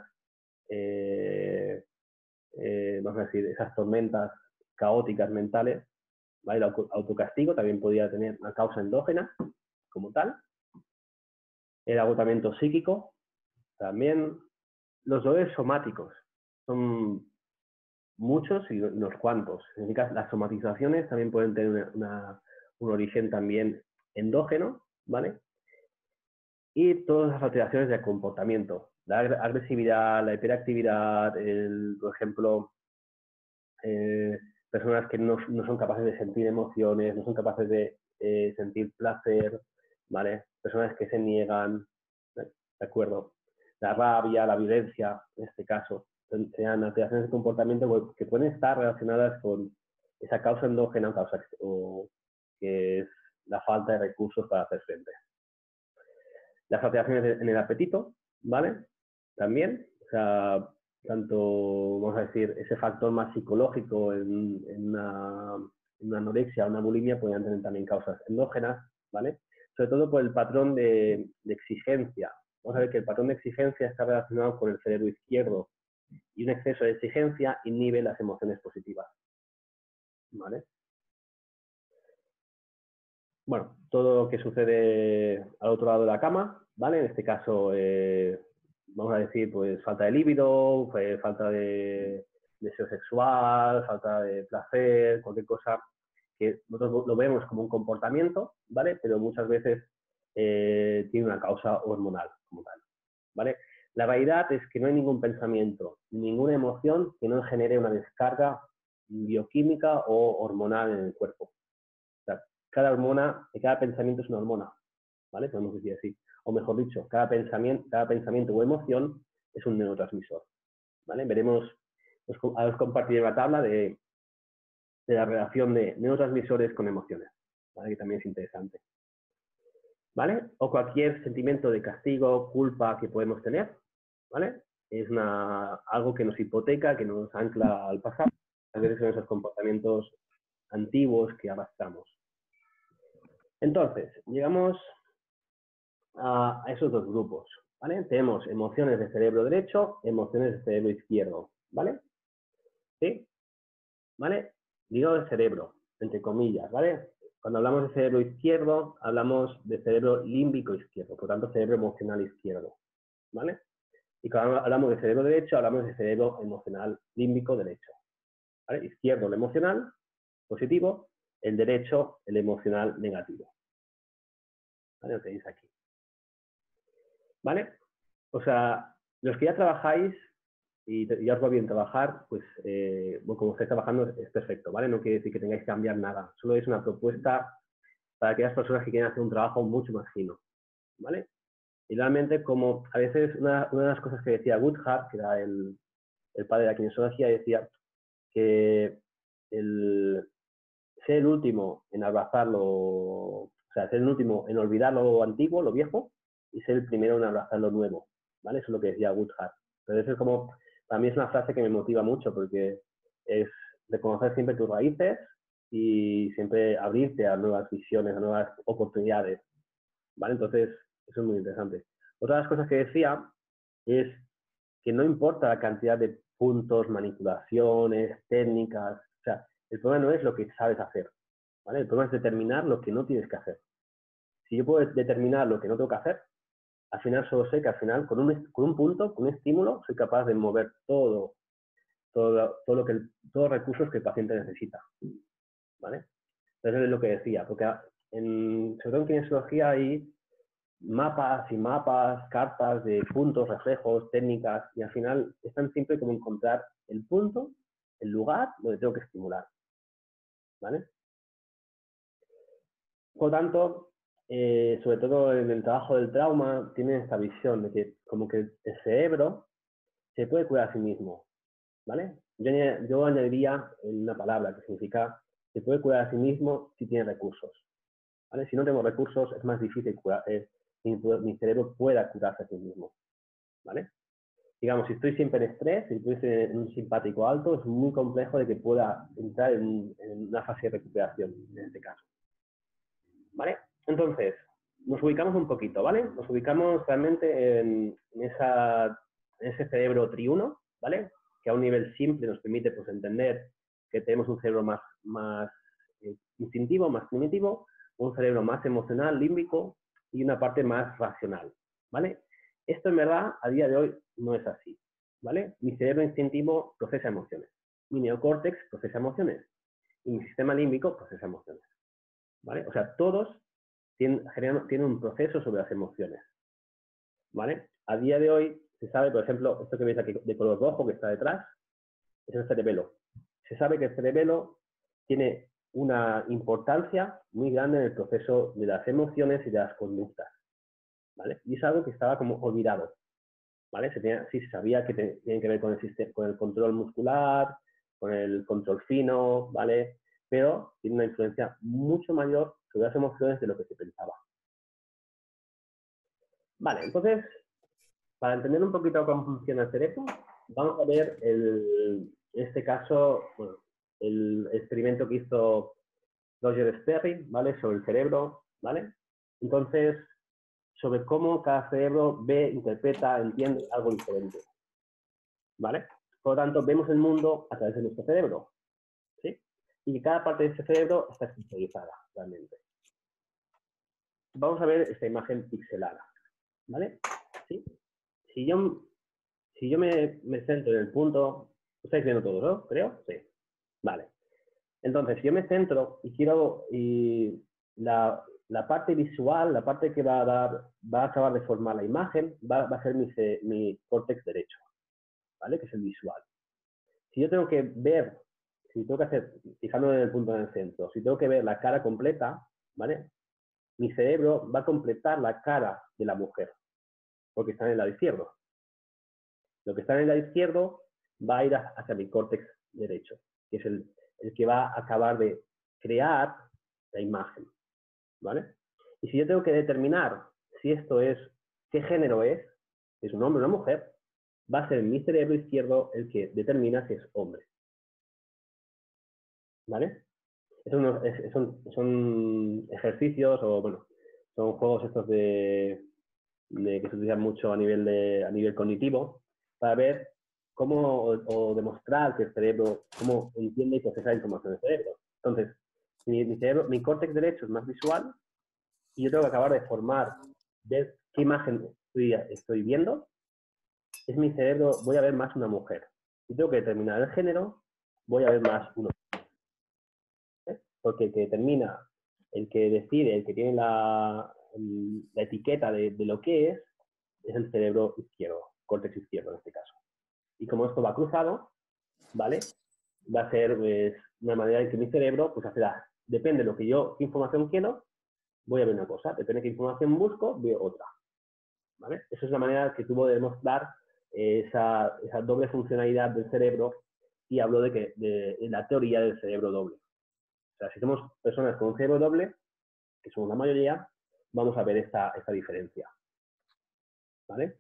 vamos a decir, esas tormentas caóticas mentales, ¿vale? El autocastigo también podría tener una causa endógena como tal. El agotamiento psíquico, también. Los dolores somáticos son muchos y unos cuantos. Las somatizaciones también pueden tener un origen también endógeno, ¿vale? Y todas las alteraciones del comportamiento, la agresividad, la hiperactividad, por ejemplo, personas que no son capaces de sentir emociones, no son capaces de sentir placer, ¿vale? Personas que se niegan, ¿de acuerdo? La rabia, la violencia, en este caso, sean alteraciones de comportamiento que pueden estar relacionadas con esa causa endógena o que es la falta de recursos para hacer frente. Las alteraciones en el apetito, ¿vale? También, o sea, tanto, vamos a decir, ese factor más psicológico en una anorexia o una bulimia podrían tener también causas endógenas, ¿vale? Sobre todo por el patrón de exigencia. Vamos a ver que el patrón de exigencia está relacionado con el cerebro izquierdo y un exceso de exigencia inhibe las emociones positivas, ¿vale? Bueno, todo lo que sucede al otro lado de la cama, ¿vale? En este caso, vamos a decir, pues falta de líbido, falta de deseo sexual, falta de placer, cualquier cosa que nosotros lo vemos como un comportamiento, ¿vale? Pero muchas veces tiene una causa hormonal como tal, ¿vale? La realidad es que no hay ningún pensamiento, ninguna emoción que no genere una descarga bioquímica o hormonal en el cuerpo. O sea, cada hormona, cada pensamiento es una hormona, ¿vale? Podemos decir así. O mejor dicho, cada pensamiento o emoción es un neurotransmisor, ¿vale? Veremos, os compartiré una tabla de la relación de neurotransmisores con emociones, ¿vale? Que también es interesante, ¿vale? O cualquier sentimiento de castigo, culpa que podemos tener, ¿vale? Es algo que nos hipoteca, que nos ancla al pasado. A veces son esos comportamientos antiguos que arrastramos. Entonces, llegamos a esos dos grupos, ¿vale? Tenemos emociones de cerebro derecho, emociones de cerebro izquierdo, ¿vale? ¿Sí? ¿Vale? Digo de cerebro, entre comillas, ¿vale? Cuando hablamos de cerebro izquierdo, hablamos de cerebro límbico izquierdo, por tanto, cerebro emocional izquierdo, ¿vale? Y cuando hablamos de cerebro derecho, hablamos de cerebro emocional límbico derecho, ¿vale? Izquierdo, el emocional positivo, el derecho, el emocional negativo, ¿vale? Lo tenéis aquí, ¿vale? O sea, los que ya trabajáis y ya os va bien trabajar, pues bueno, como estáis trabajando es perfecto, ¿vale? No quiere decir que tengáis que cambiar nada, solo es una propuesta para aquellas personas que quieren hacer un trabajo mucho más fino, ¿vale? Y realmente, como a veces una de las cosas que decía Goodhart, que era el padre de la kinesiología, decía que ser el último en abrazarlo, o sea, ser el último en olvidar lo antiguo, lo viejo, y ser el primero en abrazar lo nuevo, ¿vale? Eso es lo que decía Goodhart. Pero eso es como, para mí es una frase que me motiva mucho porque es reconocer siempre tus raíces y siempre abrirte a nuevas visiones, a nuevas oportunidades, ¿vale? Entonces, eso es muy interesante. Otra de las cosas que decía es que no importa la cantidad de puntos, manipulaciones, técnicas, o sea, el problema no es lo que sabes hacer, ¿vale? El problema es determinar lo que no tienes que hacer. Si yo puedo determinar lo que no tengo que hacer, al final solo sé que al final con un punto, con un estímulo, soy capaz de mover todos los recursos que el paciente necesita, ¿vale? Entonces es lo que decía, porque sobre todo en kinesiología hay mapas y mapas, cartas de puntos, reflejos, técnicas, y al final es tan simple como encontrar el punto, el lugar donde tengo que estimular, ¿vale? Por lo tanto, sobre todo en el trabajo del trauma, tiene esta visión de que como que el cerebro se puede curar a sí mismo, ¿vale? Yo añadiría una palabra que significa se puede curar a sí mismo si tiene recursos, ¿vale? Si no tengo recursos es más difícil que mi cerebro pueda curarse a sí mismo, ¿vale? Digamos, si estoy siempre en estrés, si estoy en un simpático alto, es muy complejo de que pueda entrar en una fase de recuperación, en este caso, ¿vale? Entonces, nos ubicamos un poquito, ¿vale? Nos ubicamos realmente en ese cerebro triuno, ¿vale? Que a un nivel simple nos permite pues, entender que tenemos un cerebro más instintivo, más primitivo, un cerebro más emocional, límbico, y una parte más racional, ¿vale? Esto en verdad, a día de hoy, no es así, ¿vale? Mi cerebro instintivo procesa emociones, mi neocórtex procesa emociones, y mi sistema límbico procesa emociones, ¿vale? O sea, todos tienen un proceso sobre las emociones, ¿vale? A día de hoy se sabe, por ejemplo, esto que veis aquí de color rojo que está detrás, es el cerebelo. Se sabe que el cerebelo tiene una importancia muy grande en el proceso de las emociones y de las conductas, ¿vale? Y es algo que estaba como olvidado, ¿vale? Sí se sabía que tiene que ver con el control muscular, con el control fino, ¿vale? Pero tiene una influencia mucho mayor sobre las emociones de lo que se pensaba. Vale, entonces, para entender un poquito cómo funciona el cerebro, vamos a ver, en este caso, bueno, el experimento que hizo Roger Sperry, ¿vale? Sobre el cerebro, ¿vale? Entonces, sobre cómo cada cerebro ve, interpreta, entiende algo diferente, ¿vale? Por lo tanto, vemos el mundo a través de nuestro cerebro, ¿sí? Y cada parte de ese cerebro está especializada, realmente. Vamos a ver esta imagen pixelada, ¿vale? ¿Sí? Si yo me centro en el punto, estáis viendo todo, ¿no? Creo, sí. Vale. Entonces, si yo me centro y quiero, la parte visual, la parte que va a acabar de formar la imagen, va a ser mi córtex derecho, ¿vale? Que es el visual. Si yo tengo que ver, si tengo que hacer, fijándome en el punto en el centro, si tengo que ver la cara completa, ¿vale? Mi cerebro va a completar la cara de la mujer, porque está en el lado izquierdo. Lo que está en el lado izquierdo va a ir hacia mi córtex derecho, que es el que va a acabar de crear la imagen, ¿vale? Y si yo tengo que determinar si esto es, qué género es un hombre o una mujer, va a ser mi cerebro izquierdo el que determina si es hombre, ¿vale? Son ejercicios o, bueno, son juegos estos que se utilizan mucho a nivel cognitivo para ver cómo o demostrar que el cerebro, cómo entiende y procesa la información del cerebro. Entonces, mi córtex derecho es más visual y yo tengo que acabar de ver qué imagen estoy viendo. Es mi cerebro, voy a ver más una mujer. Si tengo que determinar el género, voy a ver más uno. Porque el que determina, el que decide, el que tiene la etiqueta de lo que es el cerebro izquierdo, córtex izquierdo en este caso. Y como esto va cruzado, ¿vale? Va a ser pues, una manera en que mi cerebro pues hacerá, depende de qué información quiero, voy a ver una cosa, depende de qué información busco, veo otra, ¿vale? Esa es la manera que tuvo de demostrar esa doble funcionalidad del cerebro y hablo de la teoría del cerebro doble. O sea, si somos personas con un cerebro doble, que somos la mayoría, vamos a ver esta diferencia, ¿vale?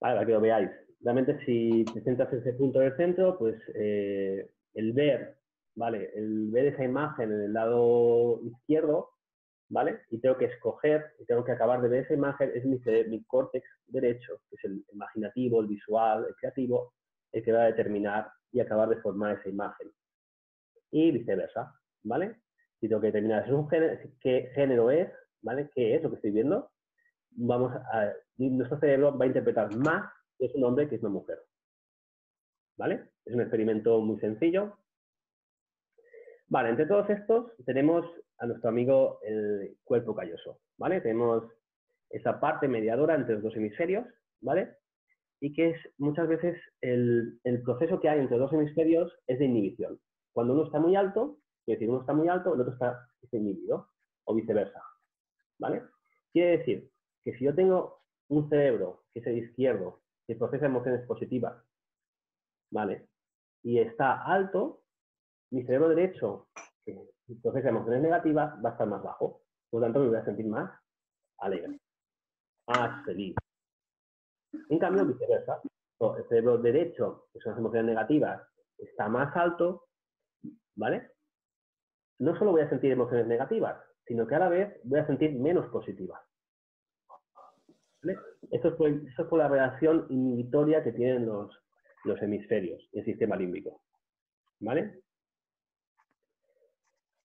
Vale, para que lo veáis. Realmente si te centras en ese punto del centro, pues el ver, ¿vale? El ver esa imagen en el lado izquierdo, ¿vale? Y tengo que escoger, y tengo que acabar de ver esa imagen, es mi córtex derecho, que es el imaginativo, el visual, el creativo, el que va a determinar y acabar de formar esa imagen. Y viceversa, ¿vale? Si tengo que determinar qué género es, ¿vale? ¿Qué es lo que estoy viendo? Nuestro cerebro va a interpretar más que es un hombre que es una mujer, ¿vale? Es un experimento muy sencillo. Vale, entre todos estos tenemos a nuestro amigo el cuerpo calloso, ¿vale? Tenemos esa parte mediadora entre los dos hemisferios, ¿vale? Y que es muchas veces el proceso que hay entre los dos hemisferios es de inhibición. Cuando uno está muy alto, es decir, uno está muy alto, el otro está inhibido, o viceversa, ¿vale? Quiere decir que si yo tengo un cerebro que es el izquierdo, que procesa emociones positivas, ¿vale? Y está alto, mi cerebro derecho, que procesa emociones negativas, va a estar más bajo. Por lo tanto, me voy a sentir más alegre, más feliz. En cambio, viceversa. El cerebro derecho, que son las emociones negativas, está más alto, ¿vale? No solo voy a sentir emociones negativas, sino que a la vez voy a sentir menos positivas. ¿Vale? Eso es por la relación inhibitoria que tienen los hemisferios y el sistema límbico. ¿Vale?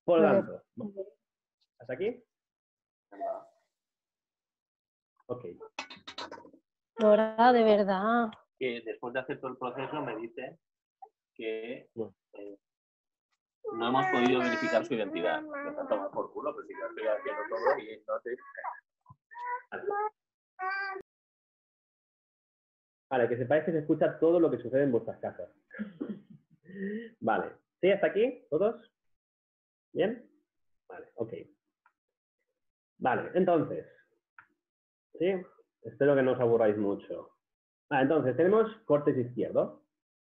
Por lo tanto, ¿hasta aquí? Ok. Nora, de verdad. Que después de hacer todo el proceso me dice que no hemos podido verificar su identidad. Me está tomando por culo, pero si yo estoy haciendo todo y no te... Vale, que sepáis que se escucha todo lo que sucede en vuestras casas. Vale. ¿Sí? ¿Hasta aquí? ¿Todos? ¿Bien? Vale, ok. Vale, entonces, ¿sí? Espero que no os aburráis mucho. Vale, entonces, tenemos córtex izquierdo,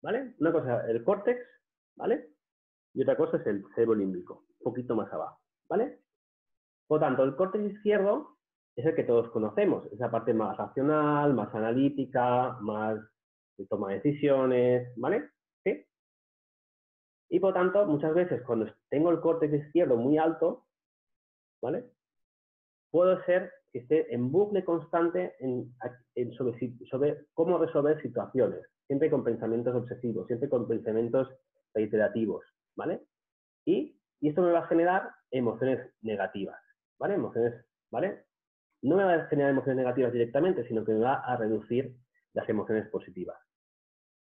¿vale? Una cosa, el córtex, ¿vale? Y otra cosa es el cerebro límbico, un poquito más abajo, ¿vale? Por lo tanto, el córtex izquierdo es el que todos conocemos, esa parte más racional, más analítica, más de toma de decisiones, ¿vale? ¿Sí? Y por lo tanto, muchas veces cuando tengo el córtex izquierdo muy alto, ¿vale? Puedo ser que esté en bucle constante sobre cómo resolver situaciones, siempre con pensamientos obsesivos, siempre con pensamientos reiterativos, ¿vale? Y esto me va a generar emociones negativas, ¿vale? Emociones, ¿vale? No me va a generar emociones negativas directamente, sino que me va a reducir las emociones positivas.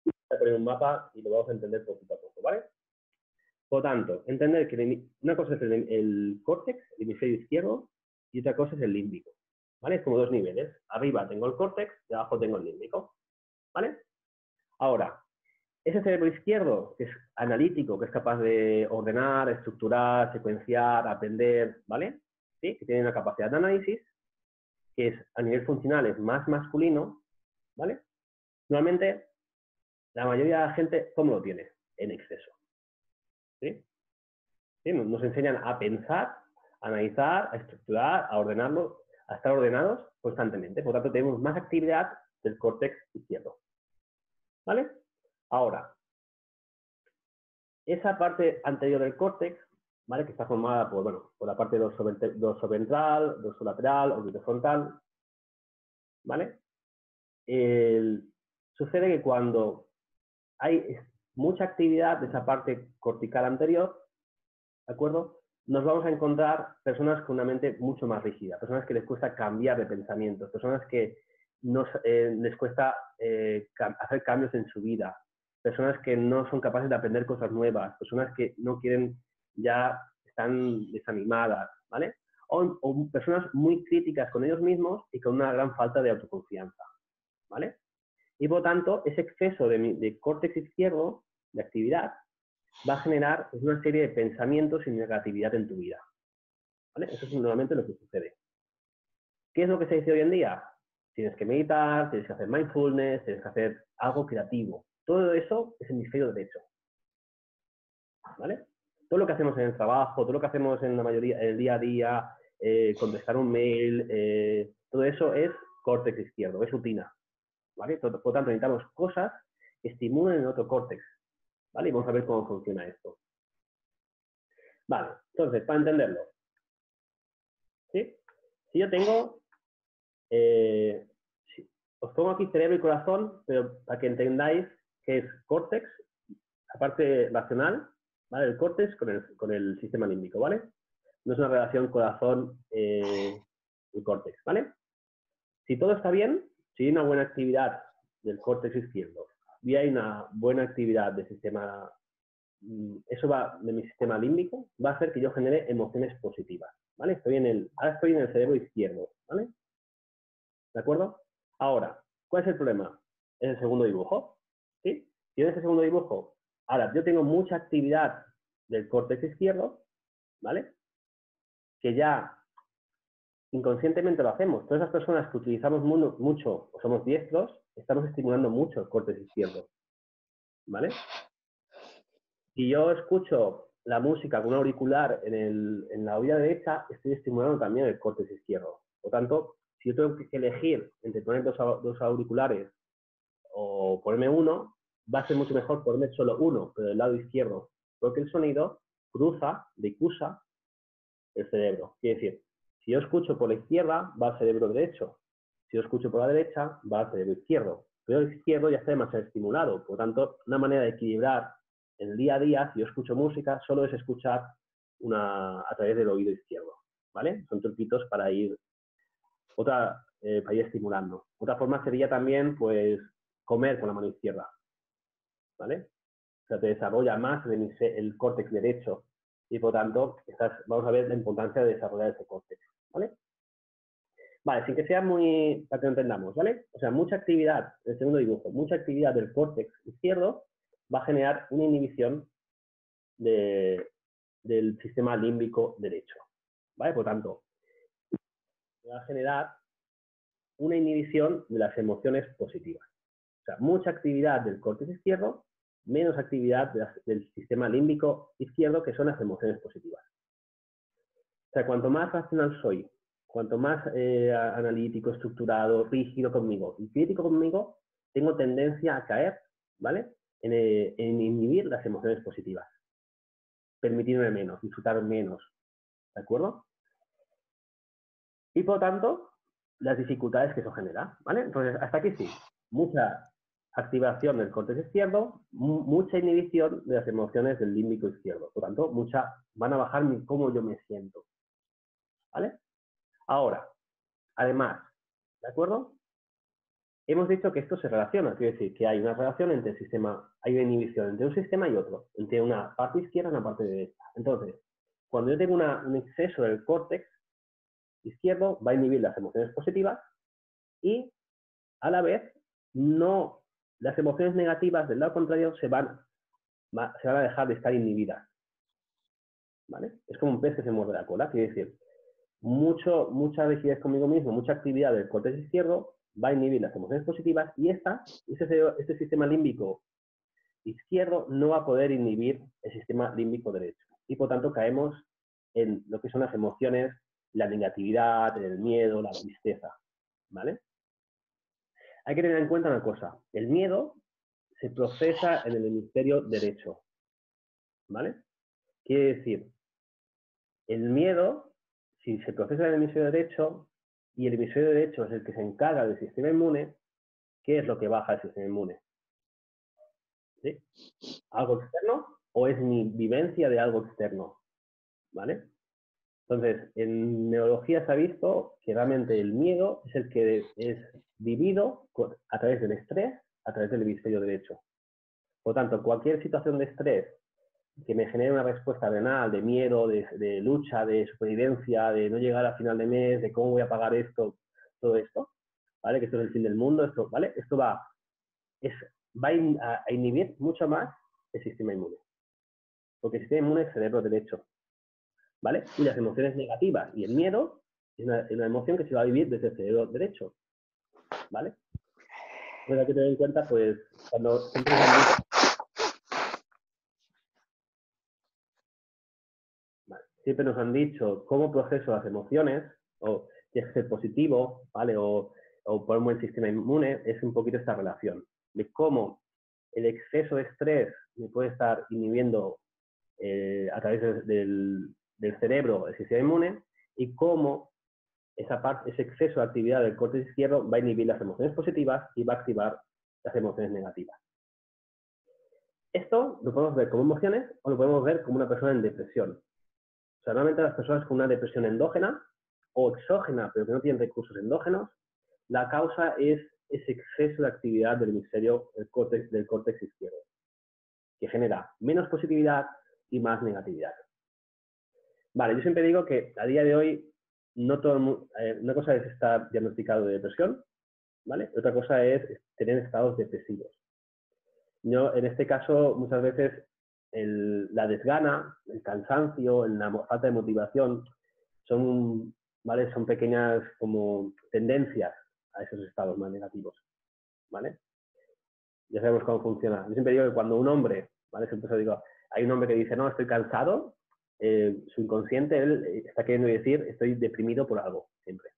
Voy a poner un mapa y lo vamos a entender poquito a poco, ¿vale? Por tanto, entender que una cosa es el córtex, el hemisferio izquierdo, y otra cosa es el límbico, ¿vale? Es como dos niveles. Arriba tengo el córtex y abajo tengo el límbico, ¿vale? Ahora, ese cerebro izquierdo, que es analítico, que es capaz de ordenar, estructurar, secuenciar, aprender, ¿vale? ¿Sí? Que tiene una capacidad de análisis, que es a nivel funcional es más masculino, ¿vale? Normalmente, la mayoría de la gente, ¿cómo lo tiene? En exceso. ¿Sí? ¿Sí? Nos enseñan a pensar, a analizar, a estructurar, a ordenarlo, a estar ordenados constantemente. Por lo tanto, tenemos más actividad del córtex izquierdo. ¿Vale? Ahora, esa parte anterior del córtex, ¿vale? Que está formada por, bueno, por la parte dorsoventral, dorsolateral, orbitofrontal, ¿vale? Sucede que cuando hay mucha actividad de esa parte cortical anterior, ¿de acuerdo? Nos vamos a encontrar personas con una mente mucho más rígida, personas que les cuesta cambiar de pensamientos, personas que les cuesta hacer cambios en su vida, personas que no son capaces de aprender cosas nuevas, personas que no quieren, ya están desanimadas, ¿vale? O personas muy críticas con ellos mismos y con una gran falta de autoconfianza, ¿vale? Y por tanto, ese exceso de córtex izquierdo, de actividad, va a generar una serie de pensamientos y negatividad en tu vida, ¿vale? Eso es normalmente lo que sucede. ¿Qué es lo que se dice hoy en día? Tienes que meditar, tienes que hacer mindfulness, tienes que hacer algo creativo. Todo eso es hemisferio derecho, ¿vale? Todo lo que hacemos en el trabajo, todo lo que hacemos en la mayoría, en el día a día, contestar un mail, todo eso es córtex izquierdo, es rutina, ¿vale? Por lo tanto, necesitamos cosas que estimulen el otro córtex, ¿vale? Y vamos a ver cómo funciona esto. Vale, entonces, para entenderlo, ¿sí? Si yo tengo, os pongo aquí cerebro y corazón, pero para que entendáis que es córtex, la parte racional, ¿vale? El córtex con el sistema límbico, ¿vale? No es una relación corazón y córtex, ¿vale? Si todo está bien, si hay una buena actividad del córtex izquierdo y hay una buena actividad del sistema, eso va de mi sistema límbico, va a hacer que yo genere emociones positivas, ¿vale? Ahora estoy en el cerebro izquierdo, ¿vale? ¿De acuerdo? Ahora, ¿cuál es el problema? Es el segundo dibujo, ¿sí? Si en ese segundo dibujo, ahora yo tengo mucha actividad del córtex izquierdo, ¿vale? Que ya inconscientemente lo hacemos. Todas esas personas que utilizamos mucho o somos diestros, estamos estimulando mucho el córtex izquierdo, ¿vale? Si yo escucho la música con un auricular en la oída derecha, estoy estimulando también el córtex izquierdo. Por tanto, si yo tengo que elegir entre poner dos auriculares o ponerme uno, va a ser mucho mejor ponerme solo uno, pero del lado izquierdo, porque el sonido difusa el cerebro. Quiere decir, si yo escucho por la izquierda, va al cerebro derecho. Si yo escucho por la derecha, va al cerebro izquierdo. Pero el izquierdo ya está demasiado estimulado. Por lo tanto, una manera de equilibrar el día a día, si yo escucho música, solo es escuchar a través del oído izquierdo, ¿vale? Son truquitos para ir estimulando. Otra forma sería también, pues, comer con la mano izquierda, ¿vale? O sea, te desarrolla más el córtex derecho y, por tanto, vamos a ver la importancia de desarrollar ese córtex, ¿vale? Vale, sin que sea muy, para que lo entendamos, ¿vale? O sea, mucha actividad, el segundo dibujo, mucha actividad del córtex izquierdo va a generar una inhibición del del sistema límbico derecho. ¿Vale? Por tanto, va a generar una inhibición de las emociones positivas. O sea, mucha actividad del córtex izquierdo, menos actividad del sistema límbico izquierdo, que son las emociones positivas. O sea, cuanto más racional soy, cuanto más analítico, estructurado, rígido conmigo y crítico conmigo, tengo tendencia a caer, ¿vale? En inhibir las emociones positivas. Permitirme menos, disfrutar menos, ¿de acuerdo? Y por tanto, las dificultades que eso genera, ¿vale? Entonces, hasta aquí sí, mucha activación del córtex izquierdo, mucha inhibición de las emociones del límbico izquierdo. Por tanto, van a bajar cómo yo me siento, ¿vale? Ahora, además, ¿de acuerdo? Hemos dicho que esto se relaciona, quiere decir que hay una relación entre el sistema, hay una inhibición entre un sistema y otro, entre una parte izquierda y una parte derecha. Entonces, cuando yo tengo un exceso del córtex izquierdo, va a inhibir las emociones positivas y, a la vez, las emociones negativas del lado contrario se van a dejar de estar inhibidas. ¿Vale? Es como un pez que se muerde la cola, quiere decir, mucha rigidez conmigo mismo, mucha actividad del córtex izquierdo va a inhibir las emociones positivas y este sistema límbico izquierdo no va a poder inhibir el sistema límbico derecho. Y por tanto caemos en lo que son las emociones, la negatividad, el miedo, la tristeza. ¿Vale? Hay que tener en cuenta una cosa. El miedo se procesa en el hemisferio derecho. ¿Vale? Quiere decir, el miedo, si se procesa en el hemisferio derecho, y el hemisferio derecho es el que se encarga del sistema inmune, ¿qué es lo que baja el sistema inmune? ¿Sí? ¿Algo externo o es mi vivencia de algo externo? ¿Vale? Entonces, en neurología se ha visto que realmente el miedo es el que es vivido a través del estrés, a través del hemisferio derecho. Por lo tanto, cualquier situación de estrés que me genere una respuesta renal, de miedo, de lucha, de supervivencia, de no llegar a final de mes, de cómo voy a pagar esto, todo esto, ¿vale? Que esto es el fin del mundo, esto, ¿vale? Esto va a inhibir mucho más el sistema inmune. Porque el sistema inmune es cerebro derecho, ¿vale? Y las emociones negativas y el miedo es una emoción que se va a vivir desde el cerebro derecho, ¿vale? Entonces hay que tener en cuenta, pues, cuando siempre nos han dicho cómo proceso las emociones, o si es ser positivo, ¿vale? O por un buen sistema inmune, es un poquito esta relación de cómo el exceso de estrés me puede estar inhibiendo a través del cerebro el sistema inmune y cómo ese exceso de actividad del córtex izquierdo va a inhibir las emociones positivas y va a activar las emociones negativas. Esto lo podemos ver como emociones o lo podemos ver como una persona en depresión. O sea, normalmente las personas con una depresión endógena o exógena, pero que no tienen recursos endógenos, la causa es ese exceso de actividad del hemisferio del córtex izquierdo, que genera menos positividad y más negatividad. Vale, yo siempre digo que a día de hoy no todo una cosa es estar diagnosticado de depresión, ¿vale? Otra cosa es tener estados depresivos. Yo, en este caso, muchas veces la desgana, el cansancio, la falta de motivación ¿vale? Son pequeñas como tendencias a esos estados más negativos, ¿vale? Ya sabemos cómo funciona. Yo siempre digo que cuando un hombre, ¿vale? Siempre digo, hay un hombre que dice, no, estoy cansado, su inconsciente, él está queriendo decir, estoy deprimido por algo, siempre.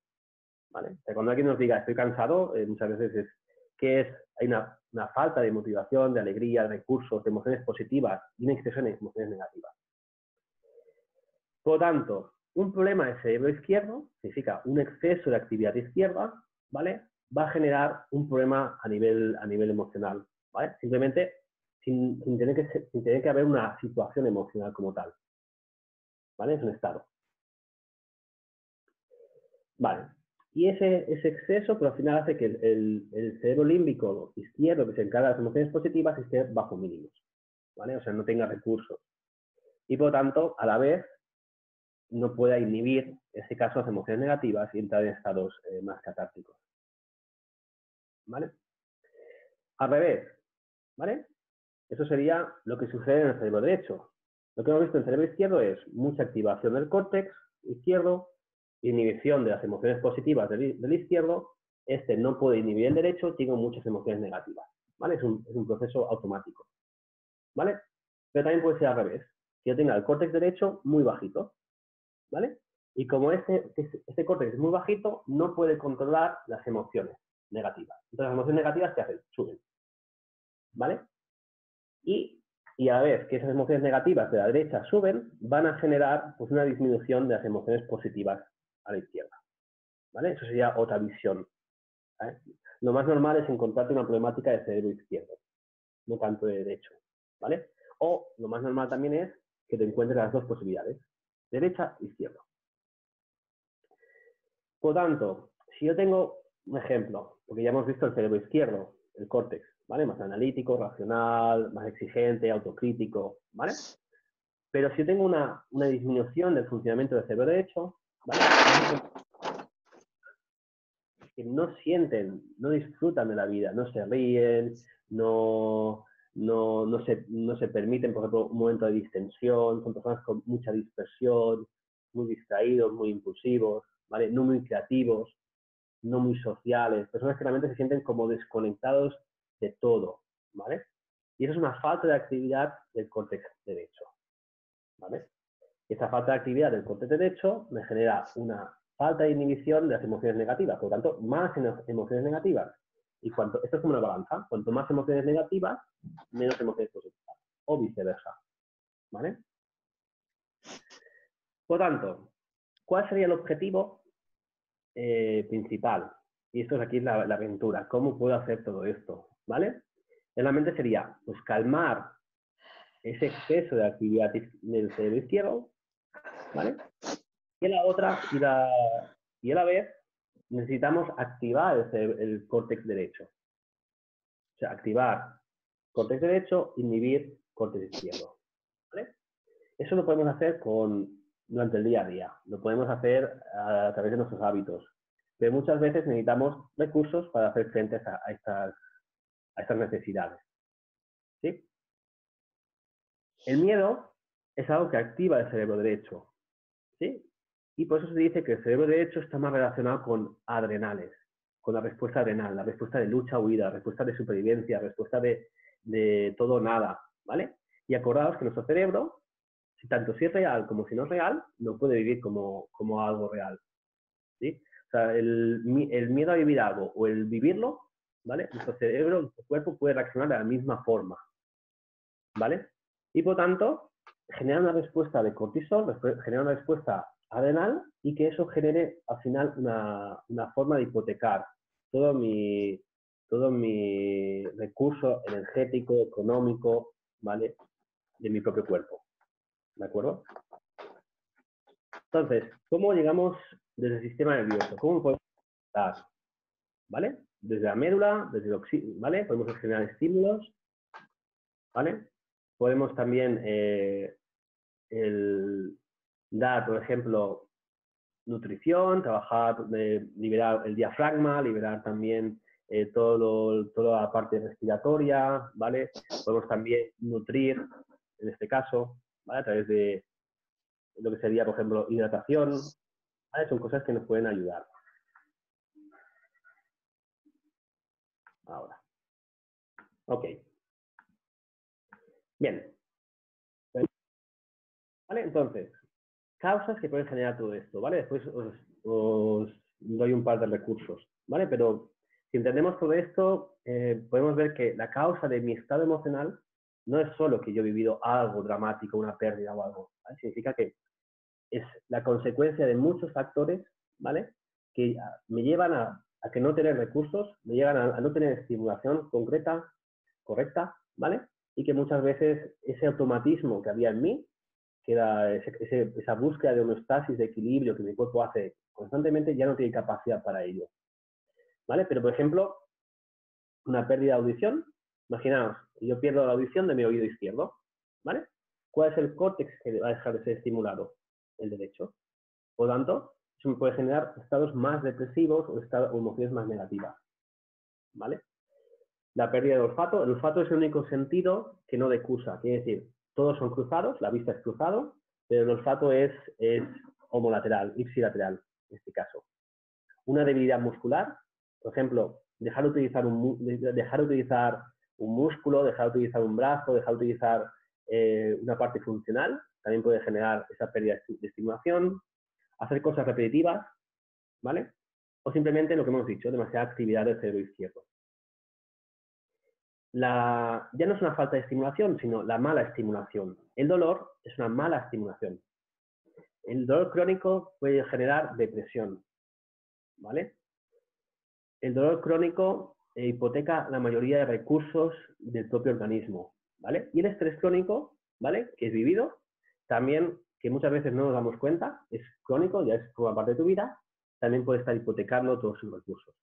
¿Vale? O sea, cuando alguien nos diga, estoy cansado, muchas veces es que hay una falta de motivación, de alegría, de recursos, de emociones positivas y una exceso de emociones negativas. Por lo tanto, un problema del cerebro izquierdo significa un exceso de actividad izquierda, ¿vale? Va a generar un problema a nivel emocional, ¿vale? Simplemente sin tener que haber una situación emocional como tal, ¿vale? Es un estado. Vale. Y ese exceso, pero al final hace que el cerebro límbico izquierdo, que se encarga de las emociones positivas, esté bajo mínimos, ¿vale? O sea, no tenga recursos. Y por lo tanto, a la vez, no pueda inhibir, en este caso, las emociones negativas y entrar en estados más catárticos. ¿Vale? Al revés, ¿vale? Eso sería lo que sucede en el cerebro derecho. Lo que hemos visto en el cerebro izquierdo es mucha activación del córtex izquierdo, inhibición de las emociones positivas del izquierdo. Este no puede inhibir el derecho, tiene muchas emociones negativas, ¿vale? Es un proceso automático, ¿vale? Pero también puede ser al revés, que yo tenga el córtex derecho muy bajito, ¿vale? Y como este córtex es muy bajito, no puede controlar las emociones negativas. Entonces las emociones negativas, ¿qué hacen? Suben, ¿vale? Y a la vez que esas emociones negativas de la derecha suben, van a generar pues, una disminución de las emociones positivas a la izquierda, ¿vale? Eso sería otra visión, ¿vale? Lo más normal es encontrarte una problemática de cerebro izquierdo, no tanto de derecho, ¿vale? O lo más normal también es que te encuentres las dos posibilidades, derecha e izquierda. Por tanto, si yo tengo un ejemplo, porque ya hemos visto el cerebro izquierdo, el córtex, ¿vale? Más analítico, racional, más exigente, autocrítico, ¿vale? Pero si yo tengo una disminución del funcionamiento del cerebro derecho, ¿vale? Que no sienten, no disfrutan de la vida, no se ríen, no se permiten, por ejemplo, un momento de distensión, son personas con mucha dispersión, muy distraídos, muy impulsivos, ¿vale? No muy creativos, no muy sociales, personas que realmente se sienten como desconectados de todo, ¿vale? Y eso es una falta de actividad del córtex derecho, ¿vale? Y esa falta de actividad del córtex derecho me genera una falta de inhibición de las emociones negativas, por lo tanto, más emociones negativas. Y esto es como una balanza, cuanto más emociones negativas, menos emociones positivas, o viceversa, ¿vale? Por tanto, ¿cuál sería el objetivo principal? Y esto es aquí la aventura. ¿Cómo puedo hacer todo esto? ¿Vale? En la mente sería, pues, calmar ese exceso de actividad del cerebro izquierdo, ¿vale? Y en la otra, y a la vez, necesitamos activar el córtex derecho. O sea, activar córtex derecho, inhibir córtex izquierdo, ¿vale? Eso lo podemos hacer durante el día a día. Lo podemos hacer a través de nuestros hábitos. Pero muchas veces necesitamos recursos para hacer frente a estas necesidades, ¿sí? El miedo es algo que activa el cerebro derecho, ¿sí? Y por eso se dice que el cerebro derecho está más relacionado con adrenales, con la respuesta adrenal, la respuesta de lucha, huida, la respuesta de supervivencia, la respuesta de todo o nada, ¿vale? Y acordaos que nuestro cerebro, tanto si es real como si no es real, no puede vivir como algo real, ¿sí? O sea, el miedo a vivir algo o el vivirlo, ¿vale? Nuestro cerebro, nuestro cuerpo puede reaccionar de la misma forma, ¿vale? Y por tanto, genera una respuesta de cortisol, genera una respuesta adrenal y que eso genere al final una forma de hipotecar todo mi recurso energético, económico, ¿vale? De mi propio cuerpo, ¿de acuerdo? Entonces, ¿cómo llegamos desde el sistema nervioso? ¿Cómo podemos estar? ¿Vale? Desde la médula, desde el ¿vale? Podemos generar estímulos, ¿vale? Podemos también dar, por ejemplo, nutrición, trabajar, liberar el diafragma, liberar también toda la parte respiratoria, ¿vale? Podemos también nutrir, en este caso, ¿vale? A través de lo que sería, por ejemplo, hidratación, ¿vale? Son cosas que nos pueden ayudar. Ahora. Ok. Bien. ¿Vale? Entonces, causas que pueden generar todo esto, ¿vale? Después os doy un par de recursos, ¿vale? Pero si entendemos todo esto, podemos ver que la causa de mi estado emocional no es solo que yo he vivido algo dramático, una pérdida o algo, ¿vale? Significa que es la consecuencia de muchos factores, ¿vale? Que me llevan a que no tener recursos, me llevan a no tener estimulación concreta, correcta, ¿vale? Y que muchas veces ese automatismo que había en mí, que era esa búsqueda de homeostasis, de equilibrio que mi cuerpo hace constantemente, ya no tiene capacidad para ello, ¿vale? Pero, por ejemplo, una pérdida de audición, imaginaos, yo pierdo la audición de mi oído izquierdo, ¿vale? ¿Cuál es el córtex que va a dejar de ser estimulado? El derecho. Por lo tanto, eso me puede generar estados más depresivos o emociones más negativas, ¿vale? La pérdida de olfato. El olfato es el único sentido que no decusa. Quiere decir, todos son cruzados, la vista es cruzado, pero el olfato es homolateral, ipsilateral, en este caso. Una debilidad muscular, por ejemplo, dejar de utilizar un músculo, dejar de utilizar un brazo, dejar de utilizar una parte funcional, también puede generar esa pérdida de estimulación. Hacer cosas repetitivas, ¿vale? O simplemente lo que hemos dicho, demasiada actividad del cerebro izquierdo. Ya no es una falta de estimulación, sino la mala estimulación. El dolor es una mala estimulación. El dolor crónico puede generar depresión, ¿vale? El dolor crónico hipoteca la mayoría de recursos del propio organismo, ¿vale? Y el estrés crónico, ¿vale? Que es vivido, también, que muchas veces no nos damos cuenta, es crónico, ya es forma parte de tu vida, también puede estar hipotecando todos sus recursos,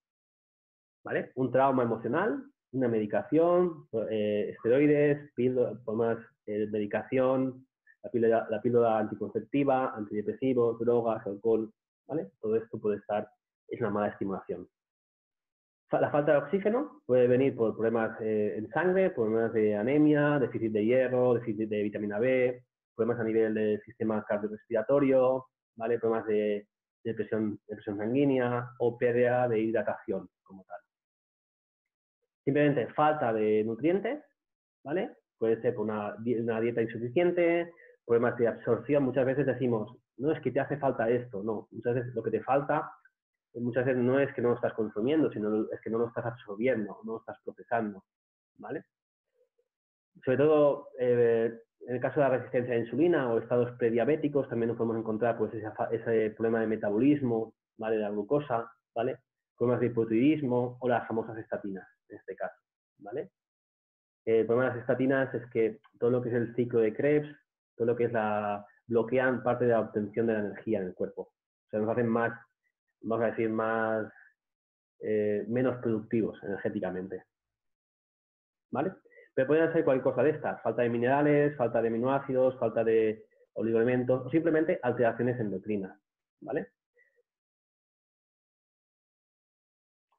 ¿vale? Un trauma emocional, una medicación, esteroides, medicación, la píldora anticonceptiva, antidepresivos, drogas, alcohol, ¿vale? Todo esto puede estar, es una mala estimulación. La falta de oxígeno puede venir por problemas en sangre, problemas de anemia, déficit de hierro, déficit de vitamina B, problemas a nivel del sistema cardiorrespiratorio, ¿vale? Problemas de presión sanguínea o pérdida de hidratación como tal. Simplemente falta de nutrientes, ¿vale? Puede ser por una dieta insuficiente, problemas de absorción. Muchas veces decimos, no es que te hace falta esto, no. Muchas veces lo que te falta, muchas veces no es que no lo estás consumiendo, sino es que no lo estás absorbiendo, no lo estás procesando, ¿vale? Sobre todo, en el caso de la resistencia a la insulina o estados prediabéticos, también nos podemos encontrar pues, ese problema de metabolismo, ¿vale? De la glucosa, ¿vale? Problemas de hipotiroidismo o las famosas estatinas, en este caso, ¿vale? El problema de las estatinas es que todo lo que es el ciclo de Krebs, todo lo que es bloquean parte de la obtención de la energía en el cuerpo. O sea, nos hacen más, vamos a decir, menos productivos energéticamente, ¿vale? Pero pueden ser cualquier cosa de estas, falta de minerales, falta de aminoácidos, falta de oligoelementos o simplemente alteraciones endocrinas, ¿vale?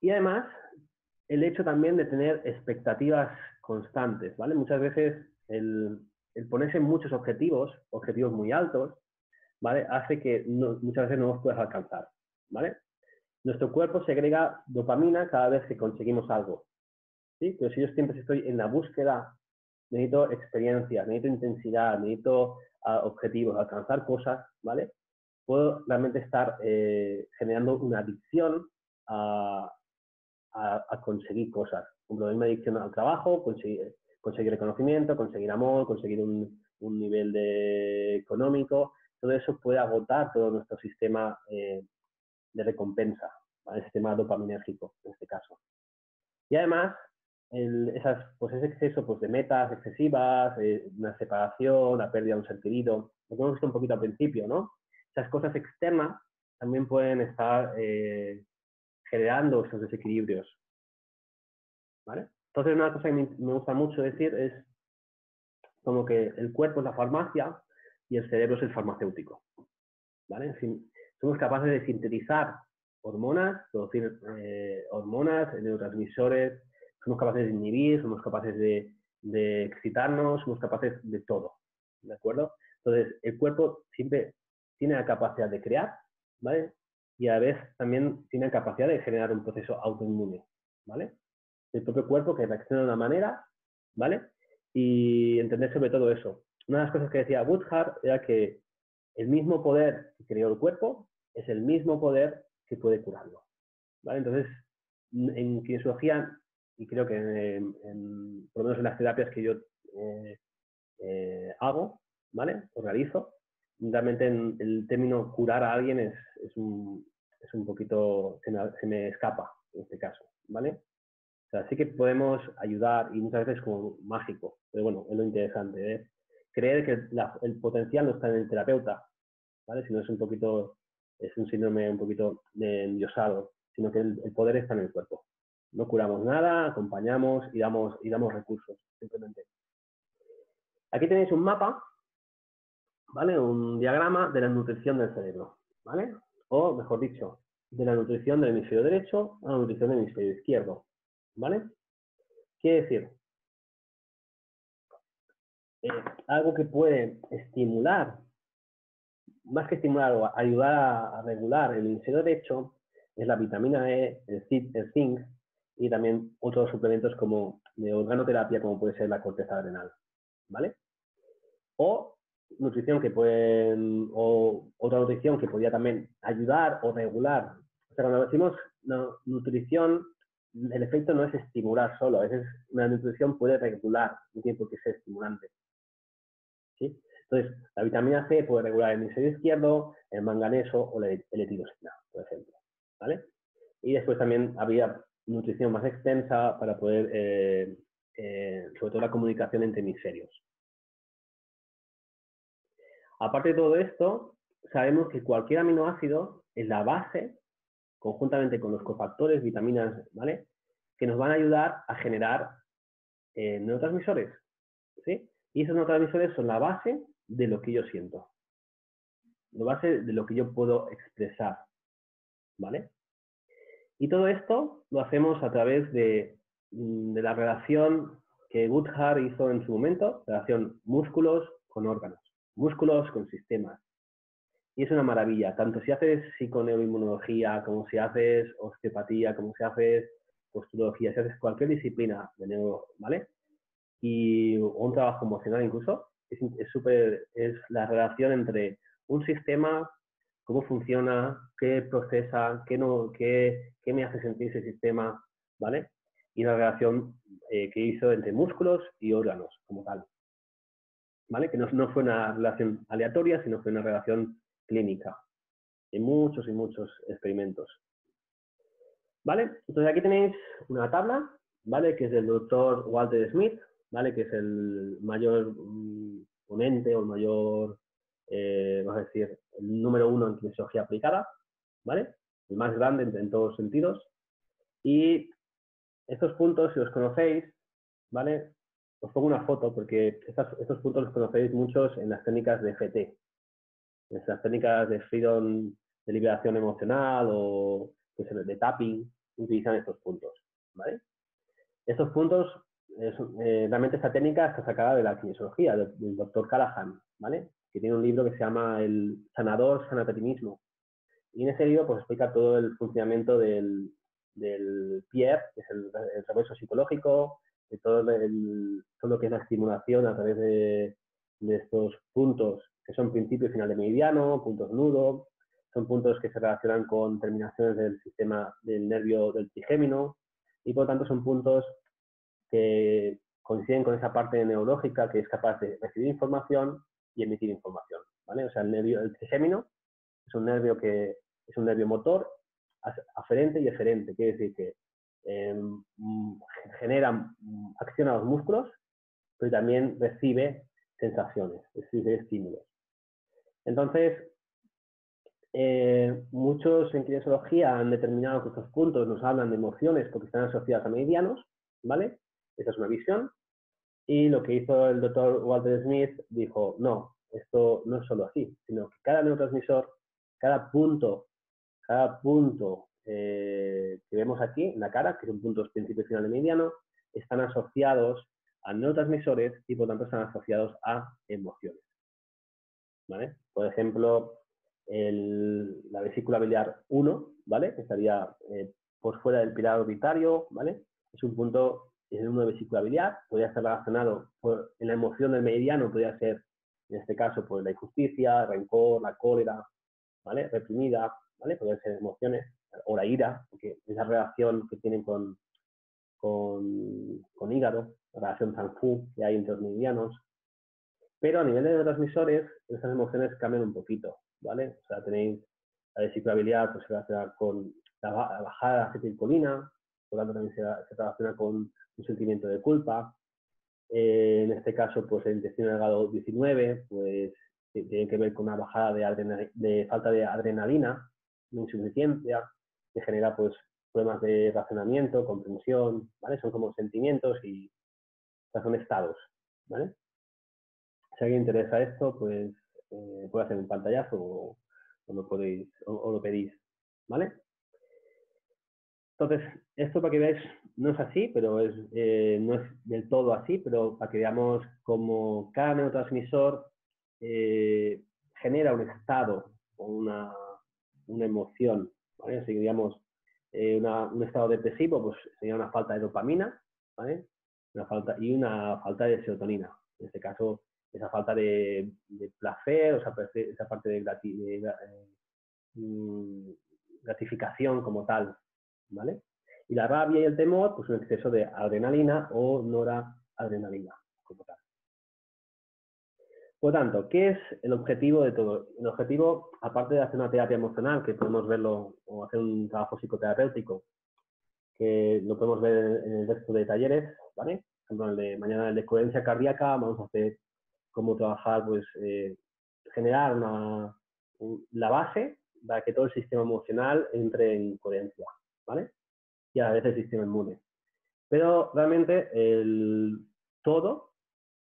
Y además, el hecho también de tener expectativas constantes, ¿vale? Muchas veces el ponerse muchos objetivos muy altos, ¿vale? Hace que muchas veces no los puedas alcanzar, ¿vale? Nuestro cuerpo segrega dopamina cada vez que conseguimos algo, ¿sí? Pero si yo siempre estoy en la búsqueda, necesito experiencias, necesito intensidad, necesito objetivos, alcanzar cosas, ¿vale? Puedo realmente estar generando una adicción a conseguir cosas. Por ejemplo, una adicción al trabajo, conseguir reconocimiento, conseguir amor, conseguir un nivel económico. Todo eso puede agotar todo nuestro sistema de recompensa, ¿vale? El sistema dopaminérgico, en este caso. Y además, ese exceso pues, de metas excesivas, una separación, la pérdida de un ser querido, lo que hemos visto un poquito al principio, ¿no? Esas cosas externas también pueden estar generando esos desequilibrios, ¿vale? Entonces, una cosa que me gusta mucho decir es como que el cuerpo es la farmacia y el cerebro es el farmacéutico, ¿vale? En fin, somos capaces de sintetizar hormonas, producir hormonas, neurotransmisores, somos capaces de inhibir, somos capaces de excitarnos, somos capaces de todo, ¿de acuerdo? Entonces, el cuerpo siempre tiene la capacidad de crear, ¿vale? Y a la vez también tiene la capacidad de generar un proceso autoinmune, ¿vale? El propio cuerpo que reacciona de una manera, ¿vale? Y entender sobre todo eso. Una de las cosas que decía Woodhart era que el mismo poder que creó el cuerpo es el mismo poder que puede curarlo, ¿vale? Entonces, en kinesiología, y creo que por lo menos en las terapias que yo hago, ¿vale? O realizo, realmente el término curar a alguien es un poquito, se me escapa en este caso, ¿vale? O sea, sí que podemos ayudar y muchas veces como mágico, pero bueno, es lo interesante, ¿eh? Creer que el potencial no está en el terapeuta, ¿vale? Sino es un síndrome un poquito endiosado, sino que el poder está en el cuerpo. No curamos nada, acompañamos y damos recursos, simplemente. Aquí tenéis un mapa, ¿vale? Un diagrama de la nutrición del cerebro, ¿vale? O, mejor dicho, de la nutrición del hemisferio derecho a la nutrición del hemisferio izquierdo, ¿vale? Quiere decir, algo que puede estimular, más que estimular o ayudar a regular el hemisferio derecho, es la vitamina E, el zinc y también otros suplementos como de organoterapia, como puede ser la corteza adrenal, ¿vale? O nutrición que pueden, o otra nutrición que podría también ayudar o regular. O sea, cuando decimos nutrición, el efecto no es estimular solo, a veces una nutrición puede regular, no tiene por qué ser estimulante. ¿Sí? Entonces, la vitamina C puede regular el hemisferio izquierdo, el manganeso o la L-tirosina, por ejemplo, ¿vale? Y después también había nutrición más extensa para poder, sobre todo la comunicación entre hemisferios. Aparte de todo esto, sabemos que cualquier aminoácido es la base, conjuntamente con los cofactores, vitaminas, ¿vale?, que nos van a ayudar a generar neurotransmisores, ¿sí? Y esos neurotransmisores son la base de lo que yo siento, la base de lo que yo puedo expresar, ¿vale? Y todo esto lo hacemos a través de la relación que Goodhart hizo en su momento, relación músculos con órganos, músculos con sistemas. Y es una maravilla, tanto si haces psiconeuroinmunología, como si haces osteopatía, como si haces posturología, si haces cualquier disciplina de neuro, ¿vale? Y un trabajo emocional incluso, es la relación entre un sistema, cómo funciona, qué procesa, qué me hace sentir ese sistema, ¿vale? Y la relación que hizo entre músculos y órganos como tal, ¿vale? Que no fue una relación aleatoria, sino fue una relación clínica, en muchos y muchos experimentos. ¿Vale? Entonces aquí tenéis una tabla, ¿vale? Que es del doctor Walter Smith, ¿vale? Que es el mayor ponente o el mayor, vamos a decir, el número 1 en kinesiología aplicada, ¿vale? El más grande en todos los sentidos. Y estos puntos, si los conocéis, ¿vale? Os pongo una foto porque estos puntos los conocéis muchos en las técnicas de FT, en las técnicas de freedom, de liberación emocional o de tapping, utilizan estos puntos, ¿vale? Estos puntos, realmente esta técnica está sacada de la kinesiología, del doctor Callahan, ¿vale? Que tiene un libro que se llama El sanador sanatarimismo. Y en ese libro pues explica todo el funcionamiento del PIER, que es el refuerzo psicológico, de todo lo que es la estimulación a través de estos puntos que son principio y final de meridiano, puntos nudo, son puntos que se relacionan con terminaciones del sistema del nervio del trigémino y por lo tanto son puntos que coinciden con esa parte neurológica que es capaz de recibir información y emitir información, ¿vale? O sea, el trigémino es un nervio que es un nervio motor, aferente y eferente, quiere decir que genera acción a los músculos, pero también recibe sensaciones, recibe estímulos. Entonces, muchos en kinesiología han determinado que estos puntos nos hablan de emociones porque están asociados a meridianos, ¿vale? Esa es una visión. Y lo que hizo el doctor Walter Smith dijo, no, esto no es solo así, sino que cada neurotransmisor, cada punto que vemos aquí en la cara, que son puntos principio y final de meridiano, están asociados a neurotransmisores y por tanto están asociados a emociones, ¿vale? Por ejemplo, la vesícula biliar 1, ¿vale? Que estaría por fuera del pilar orbitario, ¿vale? Es un punto, es el 1 de vesícula biliar, podría estar relacionado en la emoción del meridiano, podría ser, en este caso, pues la injusticia, el rencor, la cólera, ¿vale? Reprimida, ¿vale? Podrían ser emociones, o la ira, porque esa relación que tienen con hígado, la relación Zhang-Fu que hay entre los meridianos. Pero a nivel de neurotransmisores, esas emociones cambian un poquito, ¿vale? O sea, tenéis la vesícula biliar, pues se relaciona con la bajada de la acetilcolina, por lo tanto también se relaciona con un sentimiento de culpa. En este caso, pues el intestino delgado 19, pues tiene que ver con una bajada de falta de adrenalina, de insuficiencia, que genera pues problemas de razonamiento, comprensión, ¿vale? Son como sentimientos y o sea, son estados, ¿vale? Si a alguien interesa esto, pues puede hacer un pantallazo o lo pedís, ¿vale? Entonces, esto para que veáis, no es así, pero no es del todo así, pero para que veamos cómo cada neurotransmisor genera un estado o una emoción, ¿vale? Si digamos un estado depresivo, pues sería una falta de dopamina, ¿vale? Una falta de serotonina. En este caso, esa falta de placer, o sea, esa parte de gratificación como tal, ¿vale? Y la rabia y el temor, pues un exceso de adrenalina o noradrenalina como tal. Por lo tanto, ¿qué es el objetivo de todo? El objetivo, aparte de hacer una terapia emocional, que podemos verlo, o hacer un trabajo psicoterapéutico, que lo podemos ver en el resto de talleres, ¿vale? Por ejemplo, el de mañana, el de coherencia cardíaca, vamos a hacer cómo trabajar, pues, generar la base para que todo el sistema emocional entre en coherencia, ¿vale? Y a veces el sistema inmune. Pero realmente todo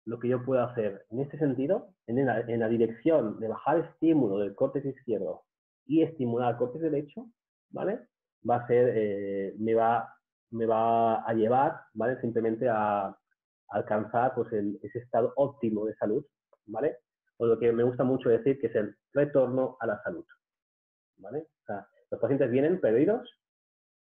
lo que yo puedo hacer en este sentido, en la dirección de bajar estímulo del córtex izquierdo y estimular el córtex derecho, ¿vale? Va a ser, me va a llevar, ¿vale? Simplemente a alcanzar pues, ese estado óptimo de salud, ¿vale? O lo que me gusta mucho decir que es el retorno a la salud, ¿vale? O sea, los pacientes vienen perdidos,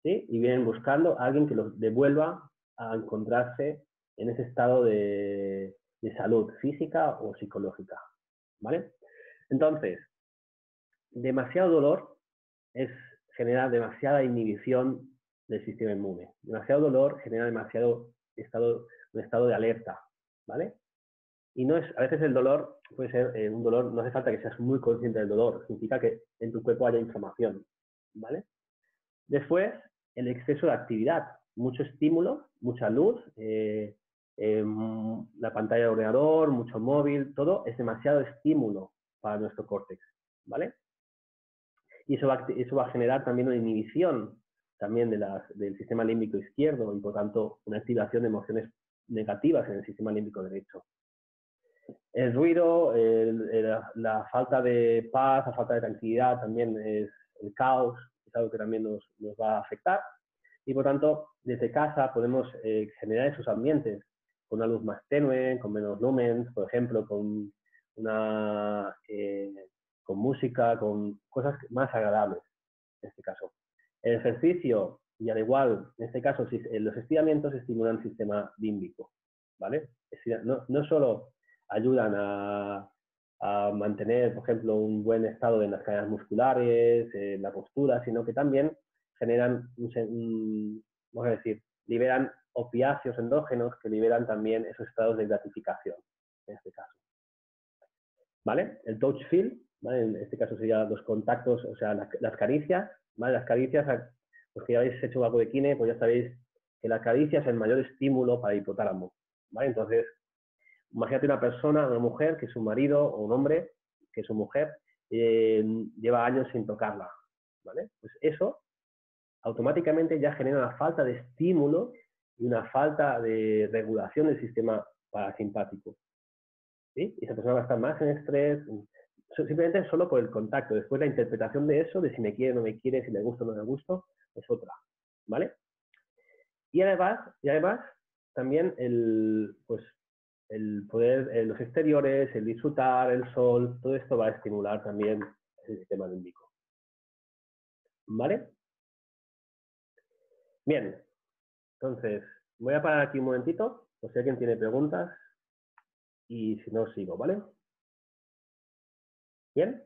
¿sí? Y vienen buscando a alguien que los devuelva a encontrarse en ese estado de salud física o psicológica, ¿vale? Entonces, demasiado dolor genera demasiada inhibición del sistema inmune. Demasiado dolor genera demasiado un estado de alerta, ¿vale? Y a veces el dolor puede ser un dolor, no hace falta que seas muy consciente del dolor, significa que en tu cuerpo haya inflamación, ¿vale? Después, el exceso de actividad, mucho estímulo, mucha luz, la pantalla de ordenador, mucho móvil, todo es demasiado estímulo para nuestro córtex, ¿vale? Y eso va a generar también una inhibición también del sistema límbico izquierdo y por tanto una activación de emociones negativas en el sistema límbico derecho. El ruido, la falta de paz, la falta de tranquilidad también es el caos, es algo que también nos va a afectar. Y por tanto, desde casa podemos generar esos ambientes con una luz más tenue, con menos lumens, por ejemplo, con música, con cosas más agradables, en este caso. El ejercicio, y al igual, en este caso, los estiramientos estimulan el sistema límbico, ¿vale? No solo ayudan a mantener, por ejemplo, un buen estado en las cadenas musculares, la postura, sino que también generan, vamos a decir, liberan opiáceos endógenos que liberan también esos estados de gratificación, en este caso. ¿Vale? El touch feel, ¿vale? En este caso serían los contactos, o sea, las caricias, ¿vale? Las caricias, los que ya habéis hecho algo de kine, pues ya sabéis que la caricia es el mayor estímulo para el hipotálamo, ¿vale? Entonces, imagínate una persona, una mujer, que es su marido, o un hombre, que es su mujer, lleva años sin tocarla, ¿vale? Pues eso automáticamente ya genera una falta de estímulo y una falta de regulación del sistema parasimpático, ¿sí? Y esa persona va a estar más en estrés, simplemente solo por el contacto. Después la interpretación de eso, de si me quiere o no me quiere, si le gusta o no le gusta, es otra, ¿vale? Y además también el poder, los exteriores, el disfrutar, el sol, todo esto va a estimular también el sistema límbico. ¿Vale? Bien, entonces voy a parar aquí un momentito, por si alguien tiene preguntas, y si no, sigo, ¿vale? Bien,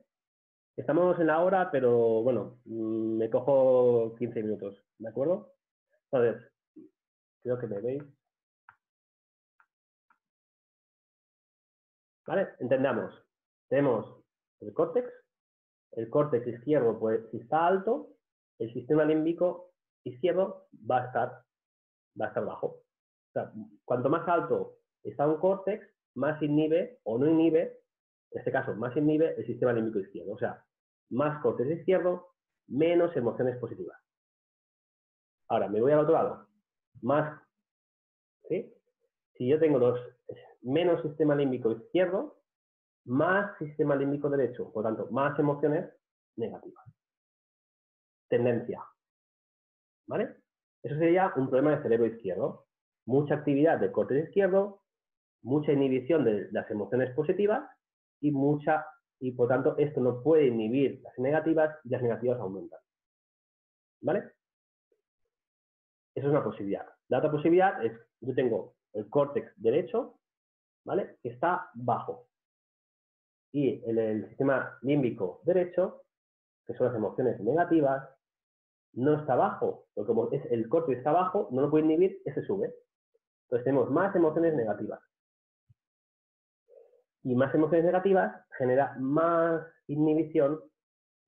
estamos en la hora, pero bueno, me cojo 15 minutos, ¿de acuerdo? Entonces, creo que me veis. ¿Vale? Entendamos. Tenemos el córtex izquierdo, pues si está alto, el sistema límbico izquierdo va a estar bajo. O sea, cuanto más alto está un córtex, más inhibe o no inhibe, en este caso, más inhibe el sistema límbico izquierdo. O sea, más córtex izquierdo, menos emociones positivas. Ahora, me voy al otro lado. Más, ¿sí? Si yo tengo menos sistema límbico izquierdo, más sistema límbico derecho, por lo tanto, más emociones negativas. Tendencia. ¿vale? Eso sería un problema del cerebro izquierdo. Mucha actividad del córtex izquierdo, mucha inhibición de las emociones positivas y por tanto esto no puede inhibir las negativas y las negativas aumentan. ¿Vale? Esa es una posibilidad. La otra posibilidad es, yo tengo el córtex derecho, ¿vale? Que está bajo. Y el sistema límbico derecho, que son las emociones negativas, no está bajo. Porque como el córtex está bajo, no lo puede inhibir, ese sube. Entonces tenemos más emociones negativas. Y más emociones negativas genera más inhibición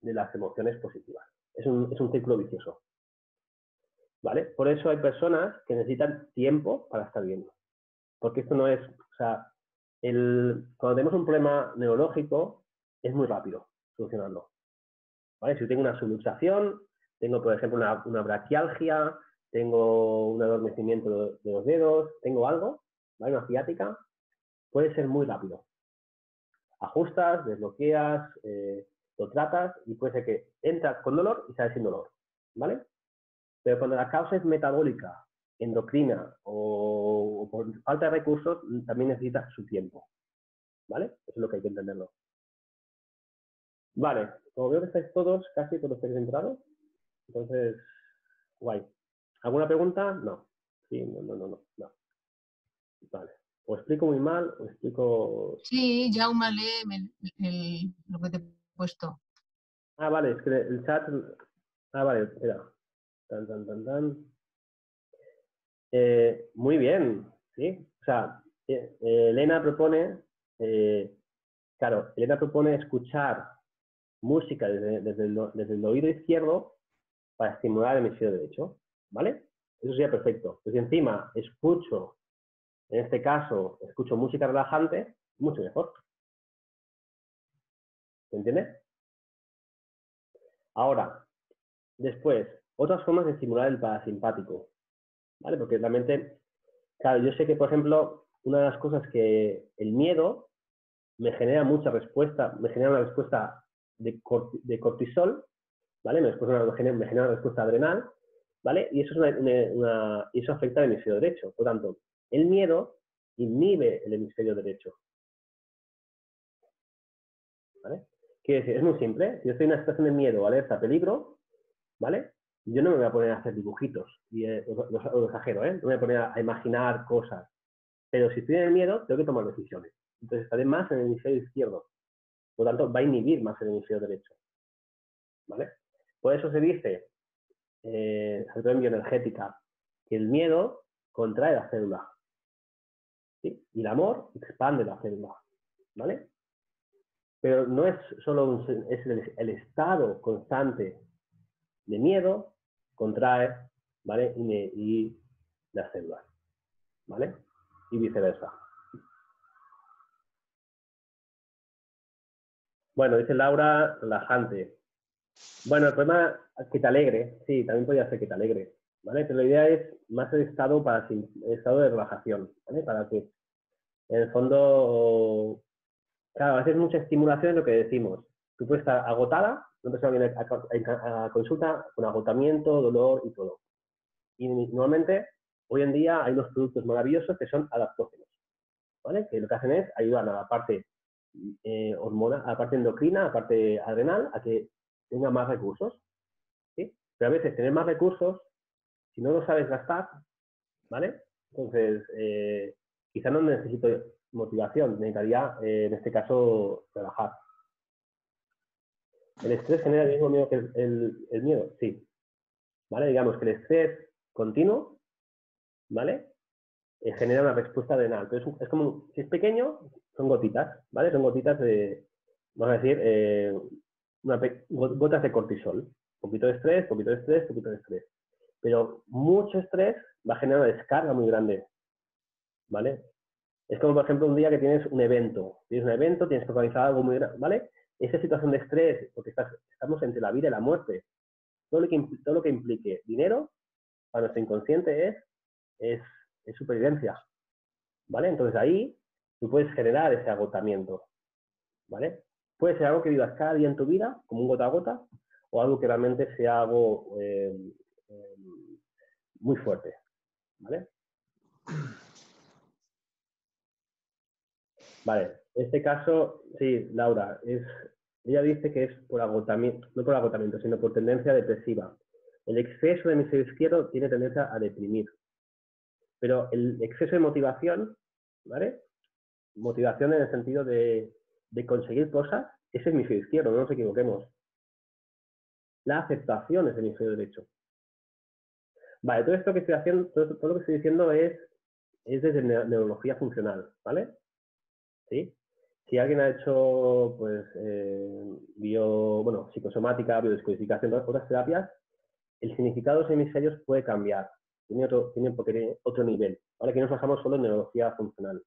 de las emociones positivas. Es un círculo vicioso. ¿Vale? Por eso hay personas que necesitan tiempo para estar bien. Porque esto no es, o sea, cuando tenemos un problema neurológico, es muy rápido solucionarlo. ¿Vale? Si yo tengo una subluxación, tengo, por ejemplo, una braquialgia, tengo un adormecimiento de los dedos, tengo algo, ¿vale? Una ciática, puede ser muy rápido. Ajustas, desbloqueas, lo tratas y puede ser que entras con dolor y sales sin dolor, ¿vale? Pero cuando la causa es metabólica, endocrina o por falta de recursos, también necesita su tiempo, ¿vale? Eso es lo que hay que entenderlo. Vale, como veo que estáis todos, casi todos estáis centrados, entonces, guay. ¿Alguna pregunta? No. Sí, no. Vale. O explico muy mal, o explico... Sí, Jaume, lee lo que te he puesto. Ah, vale, es que el chat... Ah, vale, espera. Muy bien, ¿sí? O sea, Elena propone... claro, Elena propone escuchar música desde el oído izquierdo para estimular el hemisferio derecho, ¿vale? Eso sería perfecto. Pues si encima escucho, en este caso, escucho música relajante, mucho mejor. ¿Se entiende? Ahora, después, otras formas de estimular el parasimpático, ¿vale? Porque realmente, claro, yo sé que, por ejemplo, una de las cosas que el miedo me genera mucha respuesta, me genera una respuesta de cortisol, ¿vale? Me genera una respuesta adrenal, ¿vale? Y eso, eso afecta al hemisferio derecho. Por lo tanto, el miedo inhibe el hemisferio derecho. ¿Vale? Quiere decir, es muy simple. Si yo estoy en una situación de miedo, alerta, peligro, ¿vale? Yo no me voy a poner a hacer dibujitos. Y lo exagero, ¿eh? No me voy a poner a imaginar cosas. Pero si estoy en el miedo, tengo que tomar decisiones. Entonces estaré más en el hemisferio izquierdo. Por lo tanto, va a inhibir más el hemisferio derecho. ¿Vale? Por eso se dice, sobre todo en bioenergética, que el miedo contrae la célula. ¿Sí? Y el amor expande la célula. ¿Vale? Pero no es solo el estado constante de miedo, contrae, ¿vale? Y las células. ¿Vale? Y viceversa. Bueno, dice Laura, relajante. Bueno, el problema es que te alegre, sí, también podría ser que te alegre, ¿vale? Pero la idea es más el estado de relajación, ¿vale? Para que, en el fondo, claro, a veces mucha estimulación es lo que decimos. Tú puedes estar agotada, una persona viene a consulta con agotamiento, dolor y todo. Y normalmente, hoy en día, hay unos productos maravillosos que son adaptógenos, ¿vale? Que lo que hacen es ayudar a la parte hormona, a la parte endocrina, a la parte adrenal, a que tenga más recursos, ¿sí? Pero a veces tener más recursos, si no lo sabes gastar, ¿vale? Entonces, quizá no necesito motivación, necesitaría, en este caso, trabajar. ¿El estrés genera el mismo miedo que el miedo? Sí. ¿Vale? Digamos que el estrés continuo, ¿vale? Genera una respuesta adrenal. Entonces, es como, si es pequeño, son gotitas, ¿vale? Son gotitas de, vamos a decir, gotas de cortisol. Poquito de estrés, poquito de estrés, poquito de estrés. Pero mucho estrés va a generar una descarga muy grande, ¿vale? Es como, por ejemplo, un día que tienes un evento. Tienes un evento, tienes que organizar algo muy grande, ¿vale? Esa situación de estrés, porque estamos entre la vida y la muerte. Todo lo que implique dinero, para nuestro inconsciente es supervivencia, ¿vale? Entonces ahí tú puedes generar ese agotamiento, ¿vale? Puede ser algo que vivas cada día en tu vida, como un gota a gota, o algo que realmente sea algo muy fuerte, ¿vale? Vale, este caso, sí, Laura, ella dice que es por agotamiento, no por agotamiento, sino por tendencia depresiva. El exceso de hemisferio izquierdo tiene tendencia a deprimir. Pero el exceso de motivación, ¿vale? Motivación en el sentido de conseguir cosas, ese es el hemisferio izquierdo, no nos equivoquemos. La aceptación es el hemisferio derecho. Vale, todo esto que estoy haciendo, todo lo que estoy diciendo es desde neurología funcional, ¿vale? ¿Sí? Si alguien ha hecho, pues, psicosomática, biodescodificación, otras terapias, el significado de los hemisferios puede cambiar. Tiene otro nivel. ¿Vale? Aquí nos basamos solo en neurología funcional.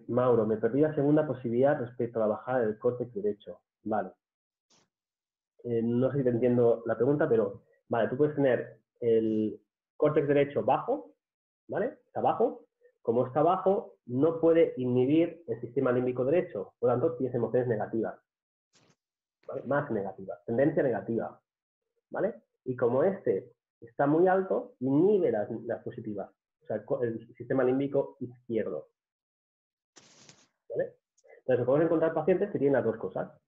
Mauro, me perdí la segunda posibilidad respecto a la bajada del córtex derecho. Vale. No sé si te entiendo la pregunta, pero vale, tú puedes tener el córtex derecho bajo, ¿vale? Está bajo. Como está bajo, no puede inhibir el sistema límbico derecho, por lo tanto, tienes emociones negativas, ¿vale? Más negativas, tendencia negativa, ¿vale? Y como este está muy alto, inhibe las positivas, o sea, el sistema límbico izquierdo, ¿vale? Entonces, podemos encontrar pacientes que tienen las dos cosas,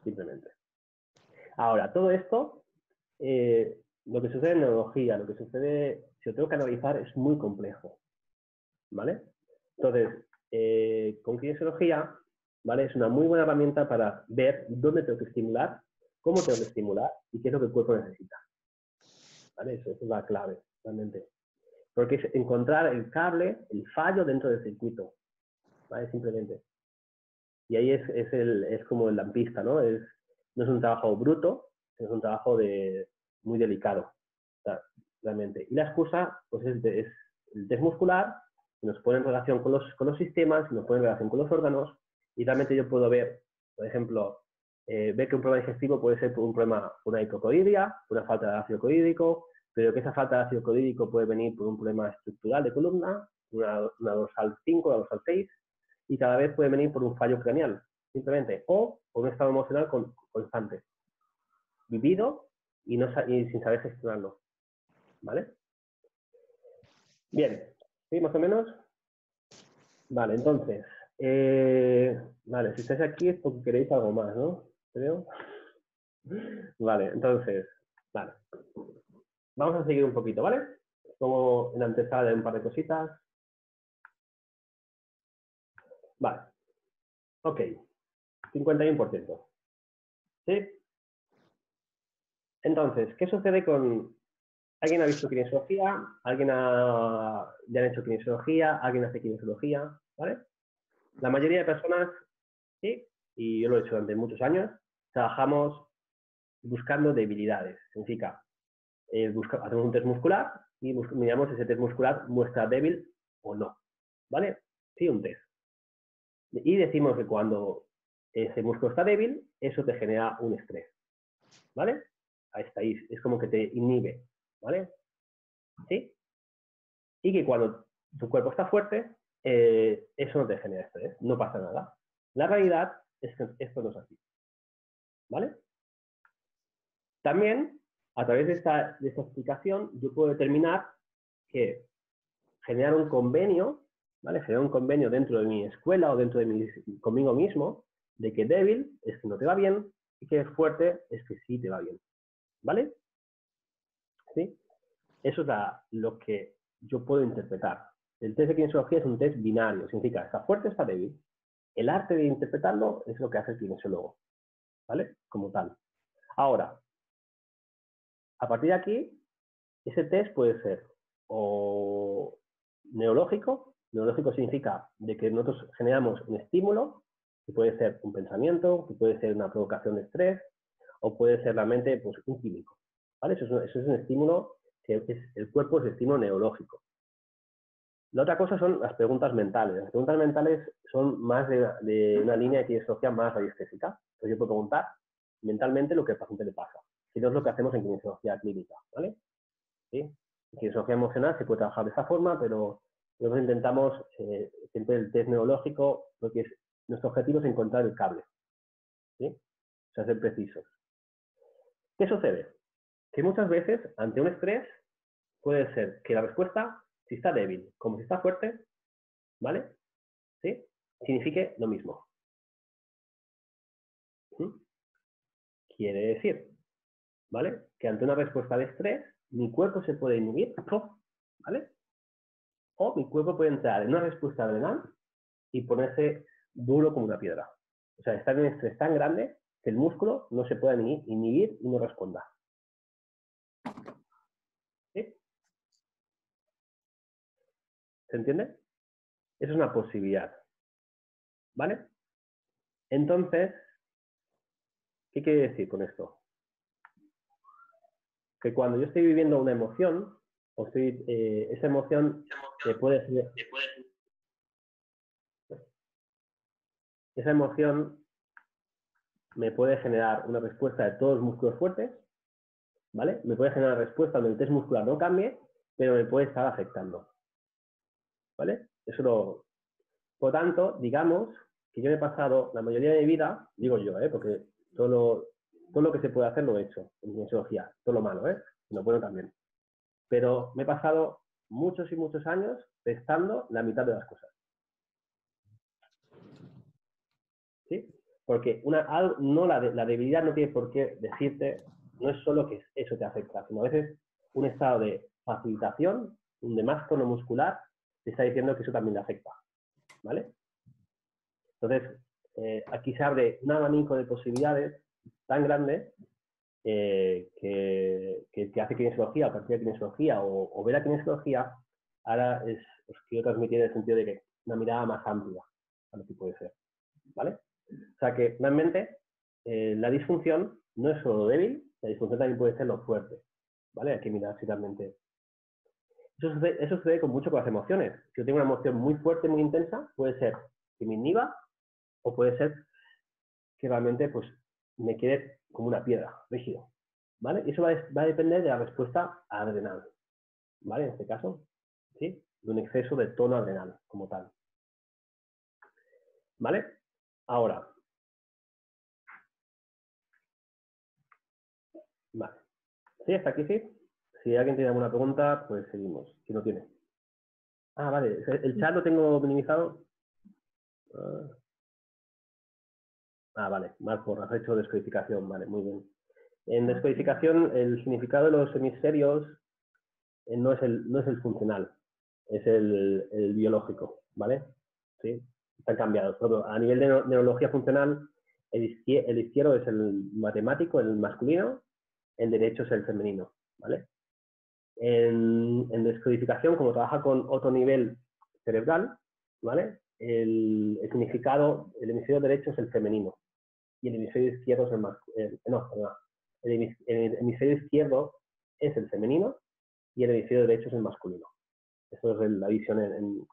simplemente. Ahora, todo esto, lo que sucede en neurología, lo que sucede, si lo tengo que analizar, es muy complejo, ¿vale? Entonces, con kinesiología, ¿vale? Es una muy buena herramienta para ver dónde tengo que estimular, cómo tengo que estimular y qué es lo que el cuerpo necesita, ¿vale? Eso es la clave, realmente. Porque es encontrar el cable, el fallo dentro del circuito, ¿vale? Simplemente. Y ahí es como el lampista, ¿no? No es un trabajo bruto, es un trabajo muy delicado, o sea, realmente. Y la excusa, pues es el test muscular, que nos pone en relación con los sistemas, nos pone en relación con los órganos, y realmente yo puedo ver, por ejemplo, ver que un problema digestivo puede ser por un problema, una hipocoidria, por una falta de ácido clorhídrico, pero que esa falta de ácido clorhídrico puede venir por un problema estructural de columna, una dorsal 5, una dorsal 6, y cada vez puede venir por un fallo craneal, simplemente, o por un estado emocional constante, vivido y sin saber gestionarlo, ¿vale? Bien, ¿sí? Más o menos. Vale, entonces, vale, si estáis aquí es porque queréis algo más, ¿no? Creo. Vale, entonces, vale. Vamos a seguir un poquito, ¿vale? Como en la antesala de un par de cositas. Vale. Ok. 51%. ¿Sí? Entonces, ¿qué sucede con... ¿Alguien ha visto kinesiología? ¿Alguien ya han hecho kinesiología? ¿Alguien hace kinesiología? ¿Vale? La mayoría de personas, sí, y yo lo he hecho durante muchos años, trabajamos buscando debilidades. Significa, hacemos un test muscular y miramos si ese test muscular muestra débil o no. ¿Vale? Sí, un test. Y decimos que cuando ese músculo está débil, eso te genera un estrés. ¿Vale? Ahí está, ahí es como que te inhibe. ¿Vale? ¿Sí? Y que cuando tu cuerpo está fuerte, eso no te genera estrés, no pasa nada. La realidad es que esto no es así. ¿Vale? También, a través de esta explicación, yo puedo determinar que generar un convenio, ¿vale? Generar un convenio dentro de mi escuela o dentro de conmigo mismo, de que débil es que no te va bien y que fuerte es que sí te va bien. ¿Vale? ¿Sí? Eso es lo que yo puedo interpretar. El test de kinesiología es un test binario, significa está fuerte o está débil. El arte de interpretarlo es lo que hace el kinesiólogo, ¿vale? Como tal. Ahora, a partir de aquí, ese test puede ser o neurológico. Neurológico significa de que nosotros generamos un estímulo, que puede ser un pensamiento, que puede ser una provocación de estrés, o puede ser realmente pues, un químico. ¿Vale? Eso es un estímulo que el cuerpo es estímulo neurológico. La otra cosa son las preguntas mentales. Las preguntas mentales son más de una línea de kinesiología más radiestésica. Entonces yo puedo preguntar mentalmente lo que al paciente le pasa, que no es lo que hacemos en kinesiología clínica, ¿vale? ¿Sí? En kinesiología emocional se puede trabajar de esa forma, pero nosotros intentamos siempre el test neurológico, porque nuestro objetivo es encontrar el cable, ¿sí? O sea, ser precisos. ¿Qué sucede? que muchas veces, ante un estrés, puede ser que la respuesta, si está débil como si está fuerte, ¿vale? ¿Sí? Signifique lo mismo. ¿Mm? Quiere decir, ¿vale? Que ante una respuesta de estrés, mi cuerpo se puede inhibir, ¿vale? O mi cuerpo puede entrar en una respuesta adrenal y ponerse duro como una piedra. O sea, estar en un estrés tan grande que el músculo no se pueda inhibir y no responda. ¿Sí? ¿Se entiende? Esa es una posibilidad. ¿Vale? Entonces, ¿qué quiere decir con esto? Que cuando yo estoy viviendo una emoción, esa emoción esa emoción me puede generar una respuesta de todos los músculos fuertes, ¿vale? Me puede generar una respuesta donde el test muscular no cambie, pero me puede estar afectando, ¿vale? Por tanto, digamos que yo me he pasado la mayoría de mi vida, digo yo, porque todo lo que se puede hacer lo he hecho en kinesiología, todo lo malo, lo bueno también. Pero me he pasado muchos y muchos años testando la mitad de las cosas. ¿Sí? Porque la debilidad no tiene por qué decirte, no es solo que eso te afecta, sino a veces un estado de facilitación, de más tono muscular, te está diciendo que eso también le afecta. ¿Vale? Entonces, aquí se abre un abanico de posibilidades tan grande que hace kinesiología o practica kinesiología o ver la kinesiología, ahora os quiero transmitir en el sentido de que una mirada más amplia a lo que puede ser. ¿Vale? O sea que realmente la disfunción no es solo débil, la disfunción también puede ser lo fuerte. ¿Vale? Hay que mirar si realmente... Eso sucede mucho con las emociones. Si yo tengo una emoción muy fuerte, muy intensa, puede ser que me inhiba o puede ser que realmente pues, me quede como una piedra, rígido. ¿Vale? Y eso va a depender de la respuesta adrenal. ¿Vale? En este caso, ¿sí? De un exceso de tono adrenal como tal. ¿Vale? Ahora. Vale. ¿Sí? ¿Hasta aquí sí? Si alguien tiene alguna pregunta, pues seguimos. Si no tiene. Ah, vale. ¿El chat lo tengo minimizado? Vale. Marco, has hecho descodificación. Vale, muy bien. En descodificación, el significado de los hemisferios no es el funcional, es el biológico, ¿vale? ¿Sí? Están cambiados. A nivel de neurología funcional, el izquierdo es el matemático, el masculino, el derecho es el femenino, ¿vale? En descodificación, como trabaja con otro nivel cerebral, ¿vale? El significado, el hemisferio derecho es el femenino y el hemisferio izquierdo es el masculino. El hemisferio izquierdo es el femenino y el hemisferio derecho es el masculino. Eso es la visión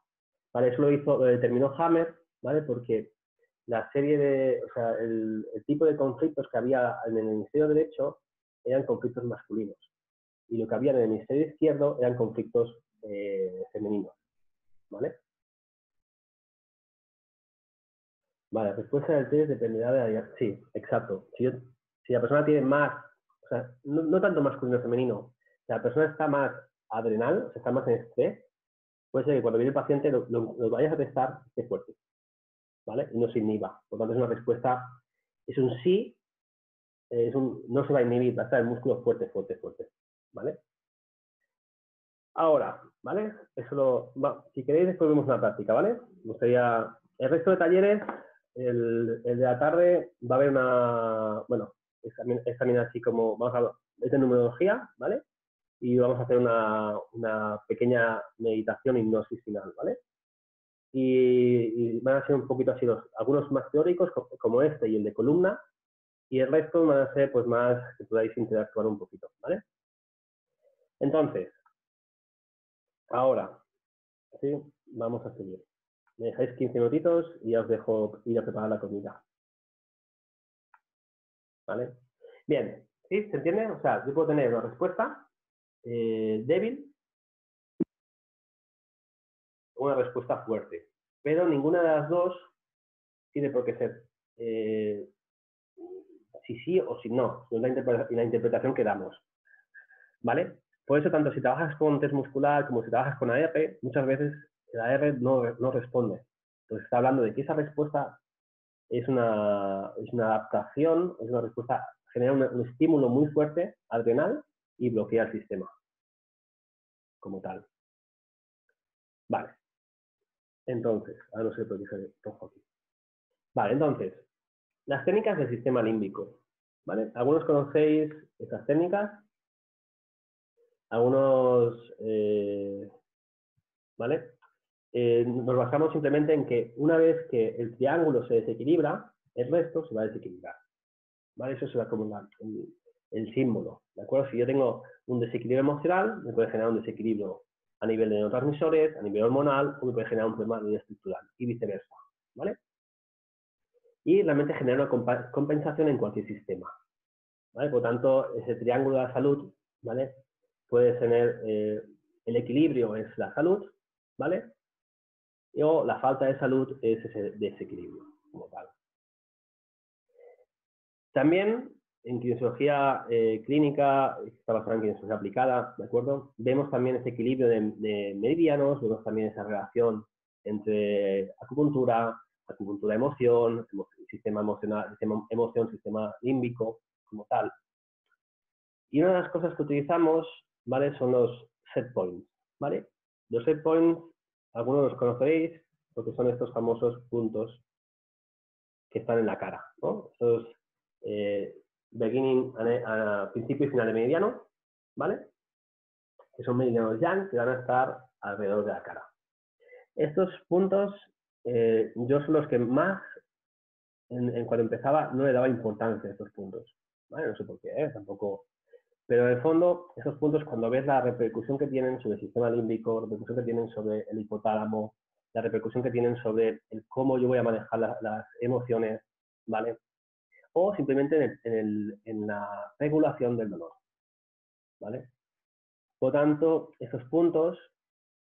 ¿vale? Eso lo determinó Hammer, ¿vale? Porque la serie el tipo de conflictos que había en el hemisferio derecho eran conflictos masculinos y lo que había en el hemisferio izquierdo eran conflictos femeninos, ¿vale? Vale, la respuesta del test dependerá de la... Sí, exacto. Si la persona tiene más, o sea, no tanto masculino o femenino, si la persona está más adrenal, o sea, está más en estrés, puede ser que cuando viene el paciente lo vayas a testar esté fuerte, ¿vale? Y no se inhiba. Por lo tanto, es una respuesta, es un sí, no se va a inhibir, va a estar el músculo fuerte, fuerte, fuerte, ¿vale? Ahora, ¿vale? Si queréis, después vemos una práctica, ¿vale? Me gustaría... El resto de talleres, el de la tarde, va a haber es también así como, es de numerología, ¿vale? Y vamos a hacer una pequeña meditación hipnosis final, ¿vale? Y van a ser un poquito así algunos más teóricos, como este y el de columna, y el resto van a ser pues más que podáis interactuar un poquito, ¿vale? Entonces, ahora, ¿sí? Vamos a seguir. Me dejáis 15 minutitos y ya os dejo ir a preparar la comida. ¿Vale? Bien, ¿sí? ¿Se entiende? O sea, yo puedo tener una respuesta débil o una respuesta fuerte, pero ninguna de las dos tiene por qué ser si sí o si no, es la interpretación que damos. ¿vale? Por eso, tanto si trabajas con test muscular como si trabajas con AR, muchas veces el AR no responde. Entonces, está hablando de que esa respuesta es una adaptación, es una respuesta, genera un estímulo muy fuerte adrenal y bloquea el sistema como tal. Vale. Entonces, ahora no sé por qué se rojo aquí. Vale, entonces, las técnicas del sistema límbico. ¿Vale? ¿Algunos conocéis estas técnicas? Algunos, ¿vale? Nos basamos simplemente en que una vez que el triángulo se desequilibra, el resto se va a desequilibrar. ¿Vale? Eso será como el símbolo, ¿de acuerdo? Si yo tengo un desequilibrio emocional, me puede generar un desequilibrio a nivel de neurotransmisores, a nivel hormonal, o me puede generar un problema a nivel estructural, y viceversa, ¿vale? Y realmente genera una compensación en cualquier sistema, ¿vale? Por lo tanto, ese triángulo de la salud, ¿vale? Puede tener, el equilibrio es la salud, ¿vale? O la falta de salud es ese desequilibrio, como tal. También en kinesiología clínica, está basada en kinesiología aplicada, ¿de acuerdo? Vemos también ese equilibrio de meridianos, vemos también esa relación entre acupuntura emoción, sistema emocional, sistema emoción, sistema límbico, como tal. Y una de las cosas que utilizamos, ¿vale? Son los set points, ¿vale? Los set points, algunos los conoceréis, porque son estos famosos puntos que están en la cara, ¿no? Estos beginning, principio y final de meridiano, ¿vale? Que son meridianos yang que van a estar alrededor de la cara. Estos puntos, yo son los que más, cuando empezaba, no le daba importancia a estos puntos, ¿vale? No sé por qué, tampoco. Pero en el fondo, esos puntos, cuando ves la repercusión que tienen sobre el sistema límbico, la repercusión que tienen sobre el hipotálamo, la repercusión que tienen sobre el cómo yo voy a manejar las emociones, ¿vale? O simplemente en la regulación del dolor, ¿vale? Por tanto, estos puntos,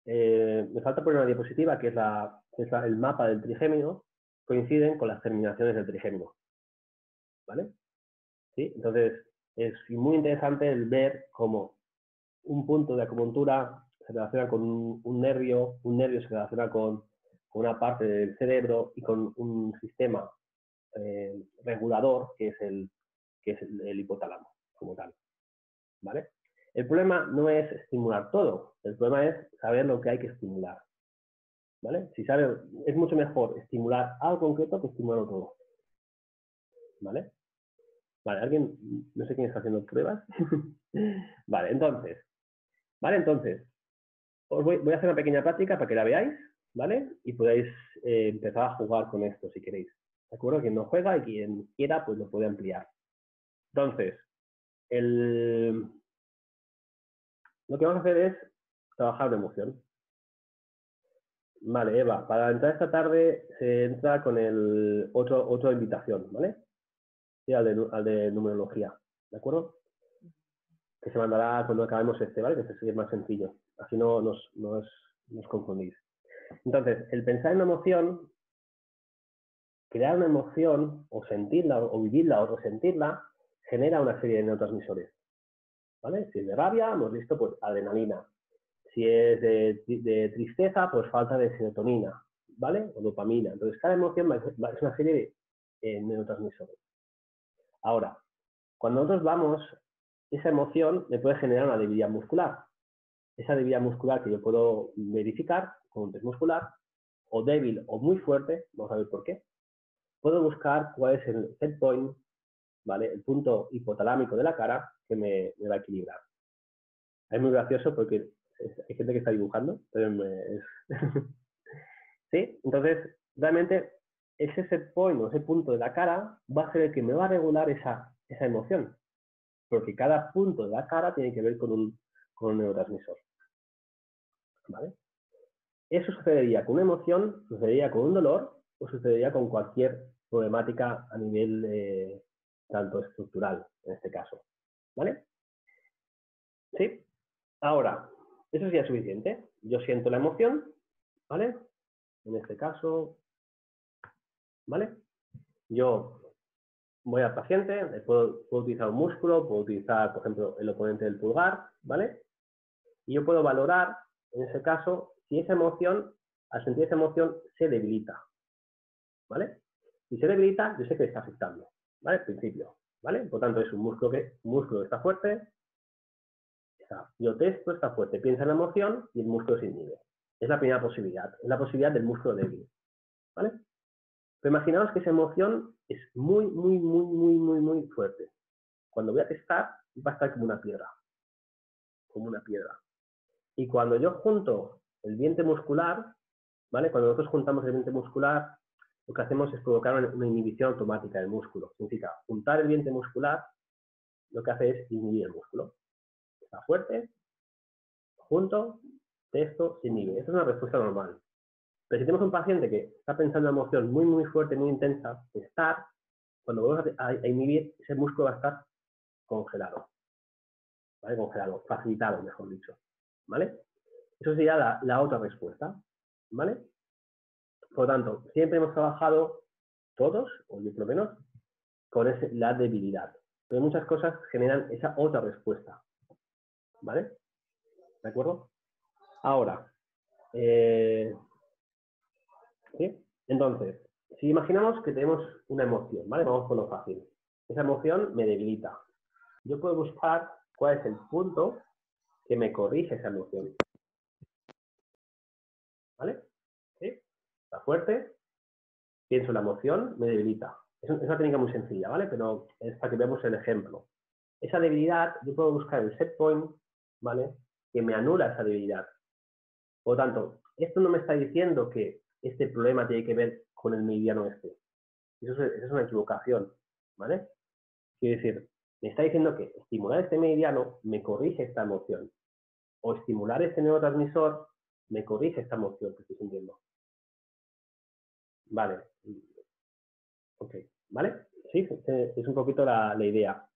me falta poner una diapositiva, que es el mapa del trigémino, coinciden con las terminaciones del trigémino, ¿vale? ¿Sí? Entonces, es muy interesante el ver cómo un punto de acupuntura se relaciona con un nervio se relaciona con una parte del cerebro y con un sistema regulador que es el hipotálamo, como tal, ¿vale? El problema no es estimular todo, el problema es saber lo que hay que estimular, ¿vale? Si sabes, es mucho mejor estimular algo concreto que estimularlo todo, ¿vale? Vale, alguien, no sé quién está haciendo pruebas. Vale, entonces, os voy a hacer una pequeña práctica para que la veáis, ¿vale? Y podáis empezar a jugar con esto si queréis, ¿de acuerdo? Quien no juega y quien quiera, pues lo puede ampliar. Entonces, lo que vamos a hacer es trabajar una emoción. Vale, Eva, para entrar esta tarde se entra con el otra invitación, ¿vale? Sí, al de numerología, ¿de acuerdo? Que se mandará cuando acabemos este, ¿vale? Que es más sencillo. Así no os confundís. Entonces, el pensar en una emoción, crear una emoción, o sentirla, o vivirla, o resentirla, genera una serie de neurotransmisores, ¿vale? Si es de rabia, hemos visto, pues, adrenalina. Si es de tristeza, pues falta de serotonina, ¿vale? O dopamina. Entonces, cada emoción es una serie de neurotransmisores. Ahora, cuando nosotros vamos, esa emoción me puede generar una debilidad muscular. Esa debilidad muscular que yo puedo verificar con un test muscular, o débil o muy fuerte, vamos a ver por qué. Puedo buscar cuál es el set point, ¿vale? El punto hipotalámico de la cara que me va a equilibrar. Es muy gracioso porque hay gente que está dibujando, pero ¿sí? Entonces, realmente, ese set point o ese punto de la cara va a ser el que me va a regular esa emoción. Porque cada punto de la cara tiene que ver con un neurotransmisor, ¿vale? Eso sucedería con una emoción, sucedería con un dolor o sucedería con cualquier problemática a nivel tanto estructural, en este caso, ¿vale? ¿Sí? Ahora, eso sería suficiente. Yo siento la emoción, ¿vale? En este caso, ¿vale? Yo voy al paciente, puedo utilizar un músculo, puedo utilizar, por ejemplo, el oponente del pulgar, ¿vale? Y yo puedo valorar, en ese caso, si esa emoción, al sentir esa emoción, se debilita, ¿vale? Si se debilita, yo sé que está afectando, ¿vale? Al principio, ¿vale? Por tanto, es un músculo que está fuerte, yo testo, está fuerte, piensa en la emoción y el músculo se inhibe. Es la primera posibilidad, es la posibilidad del músculo débil, ¿vale? Pero imaginaos que esa emoción es muy fuerte. Cuando voy a testar, va a estar como una piedra. Como una piedra. Y cuando yo junto el vientre muscular, ¿vale? Cuando nosotros juntamos el vientre muscular, lo que hacemos es provocar una inhibición automática del músculo. Significa, juntar el vientre muscular, lo que hace es inhibir el músculo. Está fuerte, junto, testo, se inhibe. Esa es una respuesta normal. Pero si tenemos un paciente que está pensando en una emoción muy fuerte, muy intensa, testar, cuando vamos a inhibir, ese músculo va a estar congelado. ¿Vale? Congelado, facilitado, mejor dicho. ¿Vale? Eso sería la otra respuesta. ¿Vale? Por lo tanto, siempre hemos trabajado todos, o yo por lo menos, con la debilidad. Pero muchas cosas generan esa otra respuesta. ¿Vale? ¿De acuerdo? Ahora, ¿sí? Entonces, si imaginamos que tenemos una emoción, ¿vale? Vamos con lo fácil. Esa emoción me debilita. Yo puedo buscar cuál es el punto que me corrige esa emoción. ¿Vale? ¿Sí? Está fuerte, pienso en la emoción, me debilita. Es una técnica muy sencilla, ¿vale? Pero es para que veamos el ejemplo. Esa debilidad, yo puedo buscar el set point, ¿vale? Que me anula esa debilidad. Por lo tanto, esto no me está diciendo que este problema tiene que ver con el meridiano este. Eso es una equivocación, ¿vale? Quiere decir, me está diciendo que estimular este meridiano me corrige esta emoción. O estimular este neurotransmisor me corrige esta emoción que estoy sintiendo. Vale. Ok. ¿Vale? Sí, es un poquito la idea.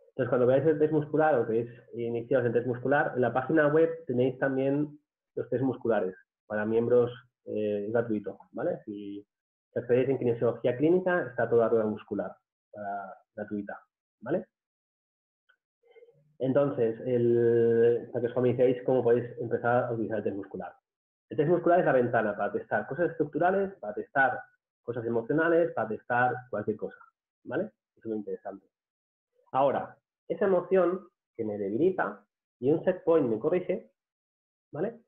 Entonces, cuando veáis el test muscular o queréis iniciaros el test muscular, en la página web tenéis también los test musculares para miembros gratuitos, ¿vale? Si accedéis en kinesiología clínica, está toda la rueda muscular gratuita, ¿vale? Entonces, para que os familiaricéis cómo podéis empezar a utilizar el test muscular. El test muscular es la ventana para testar cosas estructurales, para testar cosas emocionales, para testar cualquier cosa, ¿vale? Eso es muy interesante. Ahora, esa emoción que me debilita y un set point me corrige, ¿vale?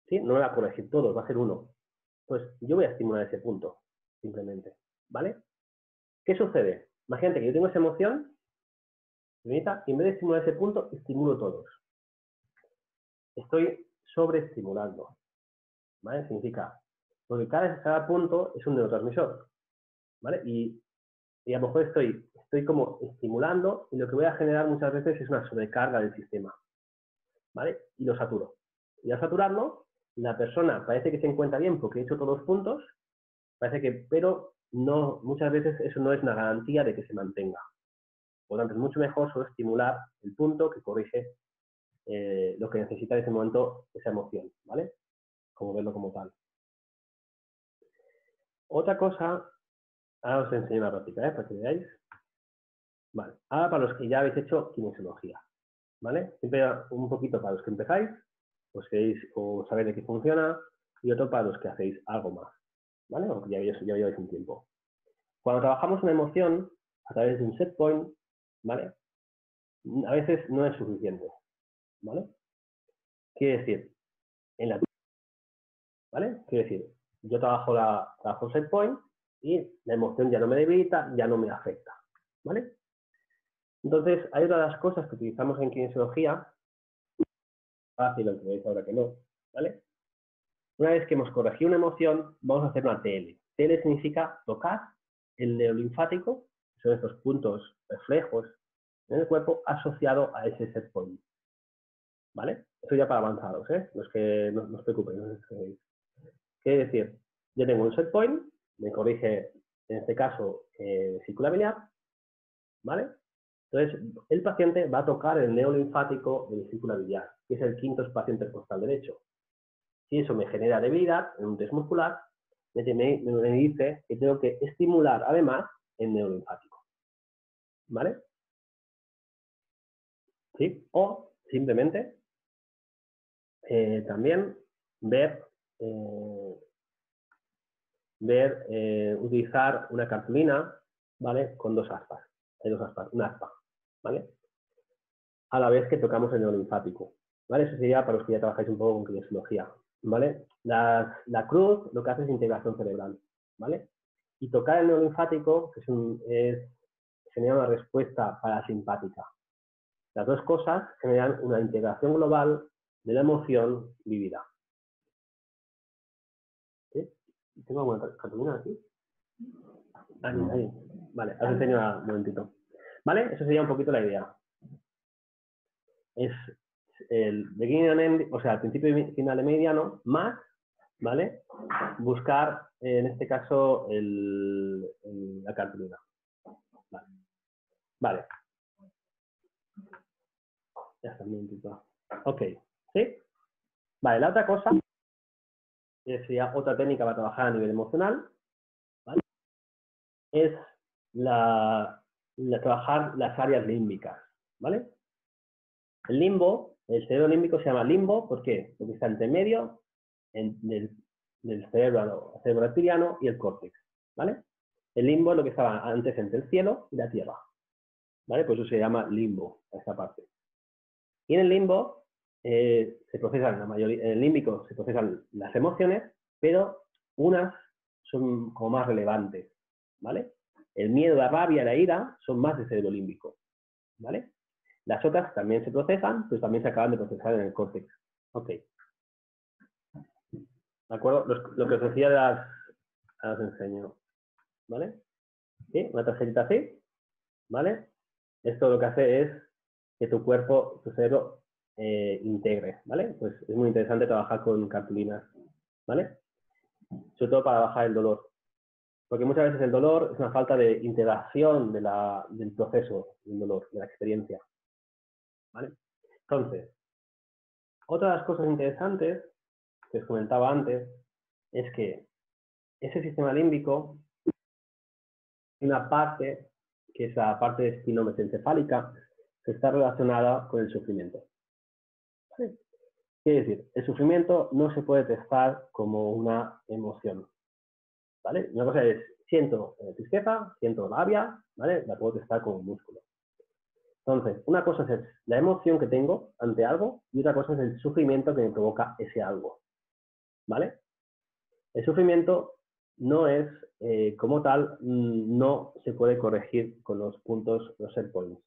¿Sí? No me va a corregir todo, va a ser uno. Pues yo voy a estimular ese punto, simplemente, ¿vale? ¿Qué sucede? Imagínate que yo tengo esa emoción, y en vez de estimular ese punto, estimulo todos. Estoy sobreestimulando, ¿vale? Significa, porque cada punto es un neurotransmisor, ¿vale? Y a lo mejor estoy como estimulando y lo que voy a generar muchas veces es una sobrecarga del sistema, ¿vale? Y lo saturo. Y al saturarlo, la persona parece que se encuentra bien porque he hecho todos los puntos, pero no, muchas veces eso no es una garantía de que se mantenga. Por lo tanto, es mucho mejor solo estimular el punto que corrige lo que necesita en ese momento esa emoción, ¿vale? Como verlo como tal. Otra cosa, ahora os enseño la práctica, para que veáis. Vale, ahora para los que ya habéis hecho kinesiología, ¿vale? Siempre un poquito para los que empezáis, pues queréis o saber de qué funciona, y otro para los que hacéis algo más, ¿vale? Aunque ya lleváis un tiempo. Cuando trabajamos una emoción a través de un set point, ¿vale? A veces no es suficiente, ¿vale? Quiere decir, ¿vale? Quiere decir, yo trabajo el set point y la emoción ya no me debilita, ya no me afecta, ¿vale? Entonces, hay otra de las cosas que utilizamos en kinesiología, fácil, aunque veis ahora que no, ¿vale? Una vez que hemos corregido una emoción, vamos a hacer una TL. TL significa tocar el neolinfático, que son estos puntos reflejos en el cuerpo asociado a ese set point, ¿vale? Eso ya para avanzados, ¿eh? No os preocupéis, no os preocupéis. Quiere decir, yo tengo un set point, me corrige, en este caso, vesícula biliar, ¿vale? Entonces, el paciente va a tocar el neolinfático de vesícula biliar, que es el quinto espacio intercostal derecho. Si eso me genera debilidad en un test muscular, me dice que tengo que estimular además el neolinfático, ¿vale? ¿Sí? O simplemente también utilizar una cartulina, ¿vale? Con dos aspas. Hay dos aspas, una aspa, ¿vale? A la vez que tocamos el neurolinfático, ¿vale? Eso sería para los que ya trabajáis un poco con kinesiología, ¿vale? La cruz lo que hace es integración cerebral, ¿vale? Y tocar el neurolinfático, que genera una respuesta parasimpática. Las dos cosas generan una integración global de la emoción vivida. ¿Sí? ¿Tengo alguna cartulina aquí? Ahí. Vale, os enseño un momentito. ¿Vale? Eso sería un poquito la idea. Es el beginning and end, o sea, el principio y final de meridiano, más, ¿vale? Buscar, en este caso, la cartulina. Vale. Ya está, un momentito. Ok, ¿sí? Vale, la otra cosa, sería otra técnica para trabajar a nivel emocional, ¿vale? Es trabajar las áreas límbicas, ¿vale? El limbo, el cerebro límbico se llama limbo, ¿por qué? Porque está entre medio del cerebro reptiliano y el córtex, ¿vale? El limbo es lo que estaba antes entre el cielo y la tierra, ¿vale? Por eso se llama limbo, esta parte. Y en el limbo se procesan, en el límbico se procesan las emociones, pero unas son como más relevantes, ¿vale? El miedo, la rabia, la ira son más del cerebro límbico, ¿vale? Las otras también se procesan, pero también se acaban de procesar en el córtex. Ok. ¿De acuerdo? Lo que os decía ahora os enseño. ¿Vale? ¿Sí? Una tarjetita así. ¿Vale? Esto lo que hace es que tu cuerpo, tu cerebro, integre. ¿Vale? Pues es muy interesante trabajar con cartulinas. ¿Vale? Sobre todo para bajar el dolor. Porque muchas veces el dolor es una falta de integración del proceso del dolor, de la experiencia. ¿Vale? Entonces, otra de las cosas interesantes que os comentaba antes es que ese sistema límbico tiene una parte, que es la parte de espinomesencefálica, que está relacionada con el sufrimiento. ¿Vale? Quiere decir, el sufrimiento no se puede testar como una emoción. ¿Vale? Una cosa es, siento tristeza, siento rabia, ¿vale? La puedo testar como un músculo. Entonces, una cosa es la emoción que tengo ante algo y otra cosa es el sufrimiento que me provoca ese algo. ¿Vale? El sufrimiento no es, como tal, no se puede corregir con los puntos, los set points.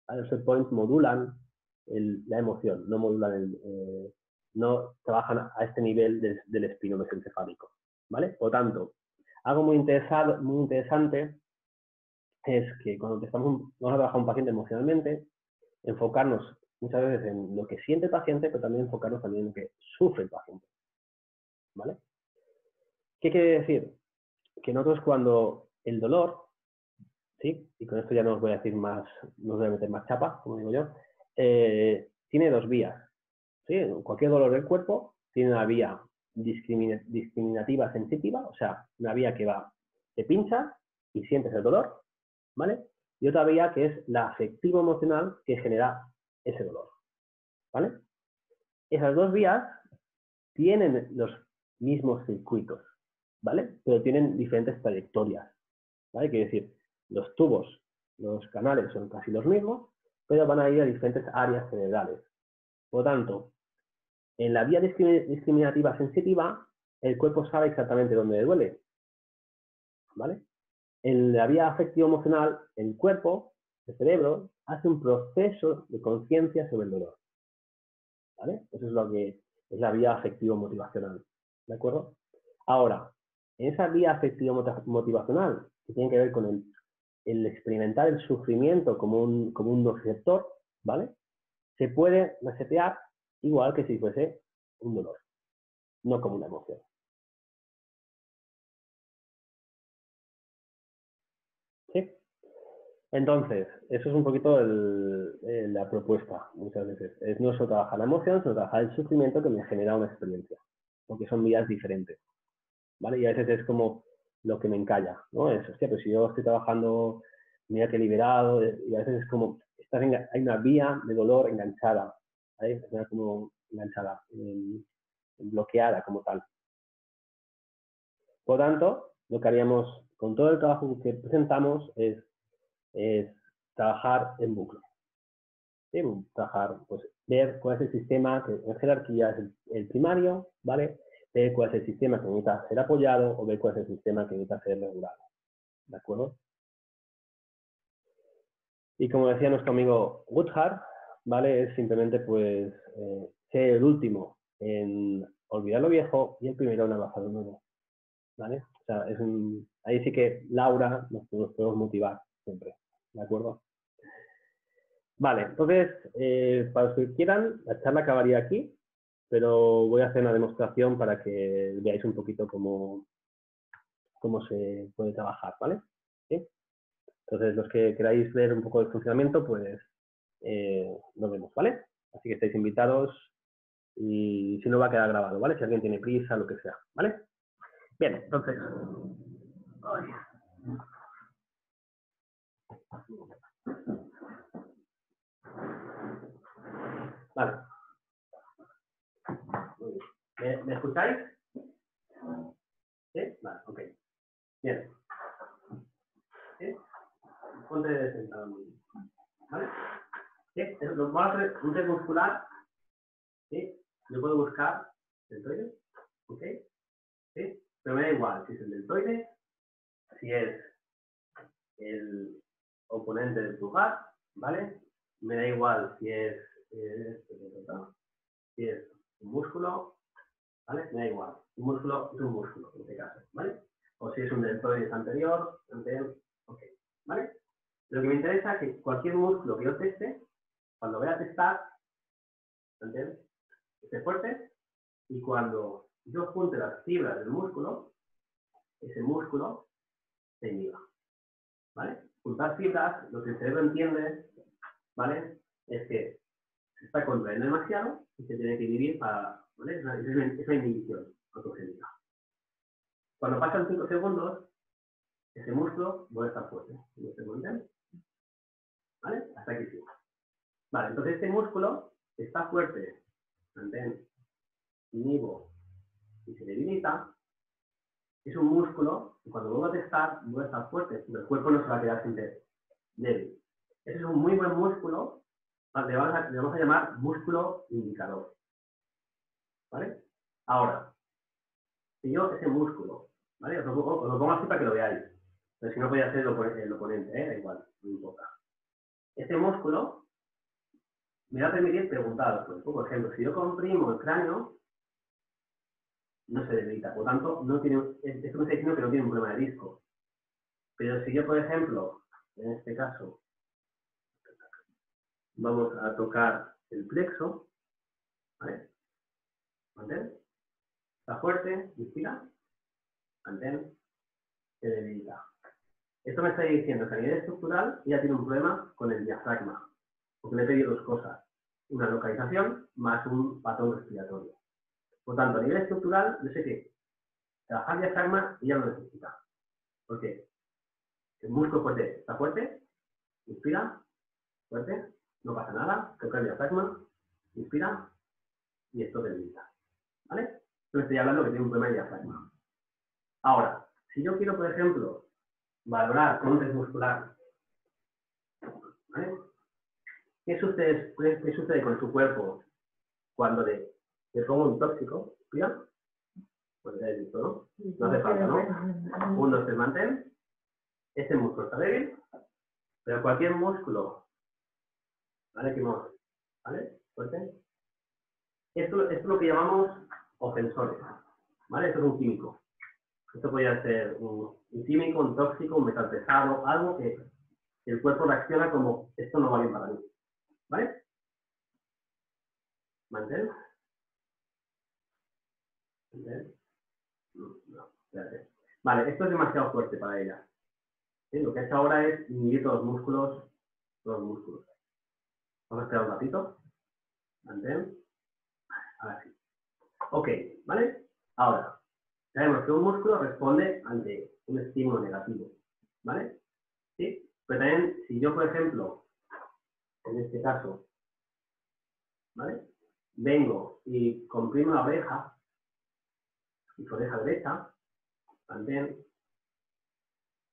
¿Vale? Los set points modulan la emoción, no modulan no trabajan a este nivel del espinomesencefálico. ¿Vale? Por tanto, algo muy interesante es que cuando vamos a trabajar a un paciente emocionalmente, enfocarnos muchas veces en lo que siente el paciente, pero también enfocarnos también en lo que sufre el paciente. ¿Vale? ¿Qué quiere decir? Que nosotros cuando el dolor, ¿sí? Y con esto ya no os voy a decir más, no os voy a meter más chapa, como digo yo, tiene dos vías. ¿Sí? Cualquier dolor del cuerpo tiene una vía discriminativa sensitiva, o sea, una vía que va, te pincha y sientes el dolor, ¿vale? Y otra vía que es la afectivo-emocional que genera ese dolor, ¿vale? Esas dos vías tienen los mismos circuitos, ¿vale? Pero tienen diferentes trayectorias, ¿vale? Quiere decir, los tubos, los canales son casi los mismos, pero van a ir a diferentes áreas cerebrales. Por lo tanto, en la vía discriminativa sensitiva, el cuerpo sabe exactamente dónde le duele, ¿vale? En la vía afectivo-emocional, el cuerpo, el cerebro, hace un proceso de conciencia sobre el dolor, ¿vale? Eso es lo que es la vía afectivo-motivacional, ¿de acuerdo? Ahora, en esa vía afectivo-motivacional, que tiene que ver con el experimentar el sufrimiento como un nociceptor, ¿vale? Se puede resetear igual que si fuese un dolor, no como una emoción. ¿Sí? Entonces, eso es un poquito la propuesta, muchas veces. Es no solo trabajar la emoción, sino trabajar el sufrimiento que me genera una experiencia, porque son vías diferentes, ¿vale? Y a veces es como lo que me encalla, ¿no? Es, hostia, pues si yo estoy trabajando mira que liberado, y a veces es como, hay una vía de dolor enganchada, ¿vale? Está como enganchada, bloqueada como tal. Por lo tanto, lo que haríamos con todo el trabajo que presentamos es trabajar en bucle. ¿Sí? Trabajar, pues, ver cuál es el sistema que en jerarquía es el primario, ¿vale? Ver cuál es el sistema que necesita ser apoyado o ver cuál es el sistema que necesita ser regulado. ¿De acuerdo? Y como decía nuestro amigo Woodhard, ¿vale? Es simplemente, pues, ser el último en olvidar lo viejo y el primero en avanzar lo nuevo. ¿Vale? O sea, ahí sí que Laura nos podemos motivar siempre. ¿De acuerdo? Vale, entonces, para los que quieran, la charla acabaría aquí, pero voy a hacer una demostración para que veáis un poquito cómo se puede trabajar, ¿vale? ¿Sí? Entonces, los que queráis ver un poco el funcionamiento, pues lo vemos, ¿vale? Así que estáis invitados y si no va a quedar grabado, ¿vale? Si alguien tiene prisa, lo que sea, ¿vale? Bien, entonces... Vale. ¿Me escucháis? ¿Sí? Vale, ok. Bien. ¿Sí? Ponte sentado. ¿Vale? ¿Sí? Vamos a hacer un test muscular. ¿Sí? Yo puedo buscar deltoides. ¿Ok? ¿Sí? Pero me da igual si es el deltoide, si es el oponente del pulgar, ¿vale? Me da igual si es un músculo, ¿vale? Me da igual. Un músculo es un músculo, en este caso, ¿vale? O si es un deltoides anterior, ok, ¿vale? Lo que me interesa es que cualquier músculo que yo teste, cuando vaya a testar, ¿entiendes? Esté fuerte, y cuando yo junte las fibras del músculo, ese músculo se inhiba, ¿vale? Juntar fibras, lo que el cerebro entiende, ¿vale? Es que se está contrayendo demasiado y se tiene que dividir para, ¿vale? Es una inhibición autogénica. Cuando pasan 5 segundos, ese músculo vuelve a estar fuerte. ¿Vale? Hasta aquí sí. Vale, entonces este músculo está fuerte, mantén, inhibo y se debilita. Es un músculo que cuando vuelva a testar, vuelve a estar fuerte, pero el cuerpo no se va a quedar sin débil. Ese es un muy buen músculo, le vamos a llamar músculo indicador. ¿Vale? Ahora, si yo ese músculo, ¿vale? Os lo pongo así para que lo veáis. Pero si no podía ser el oponente, da igual, no importa. Este músculo me va a permitir preguntaros, por ejemplo, si yo comprimo el cráneo, no se debilita, por lo tanto, no tiene, esto me está diciendo que no tiene un problema de disco. Pero si yo, por ejemplo, en este caso, vamos a tocar el plexo, ¿vale? Mantén, está fuerte, inspira, mantén, se debilita. Esto me está diciendo que a nivel estructural ya tiene un problema con el diafragma, porque le he pedido dos cosas, una localización más un patrón respiratorio. Por tanto, a nivel estructural, yo sé que trabajar diafragma ya lo necesita. ¿Por qué? El músculo fuerte está fuerte, inspira, fuerte, no pasa nada, toca el diafragma, inspira y esto debilita. ¿Vale? Entonces estoy hablando que tiene un problema de diafragma. Ahora, si yo quiero, por ejemplo, valorar con un test muscular, ¿vale? ¿Qué sucede con su cuerpo cuando le pongo un tóxico? ¿Inspira? Pues ya he visto, ¿no? No hace falta, ¿no? 1, 2, 3, mantén. Este músculo está débil, pero cualquier músculo, ¿vale? ¿Vale? Fuerte. Esto es lo que llamamos ofensores, ¿vale? Esto es un químico. Esto podría ser un químico, un tóxico, un metal pesado, algo que el cuerpo reacciona como esto no va bien para mí, ¿vale? Mantén. Mantén. No, espérate. Vale, esto es demasiado fuerte para ella. ¿Sí? Lo que ha hecho ahora es inhibir todos los músculos. Vamos a esperar un ratito. Mantén. Ahora sí. Ok, ¿vale? Ahora, sabemos que un músculo responde ante un estímulo negativo, ¿vale? ¿Sí? Pero también, si yo, por ejemplo, en este caso, ¿vale? Vengo y comprimo la oreja, y su oreja derecha, también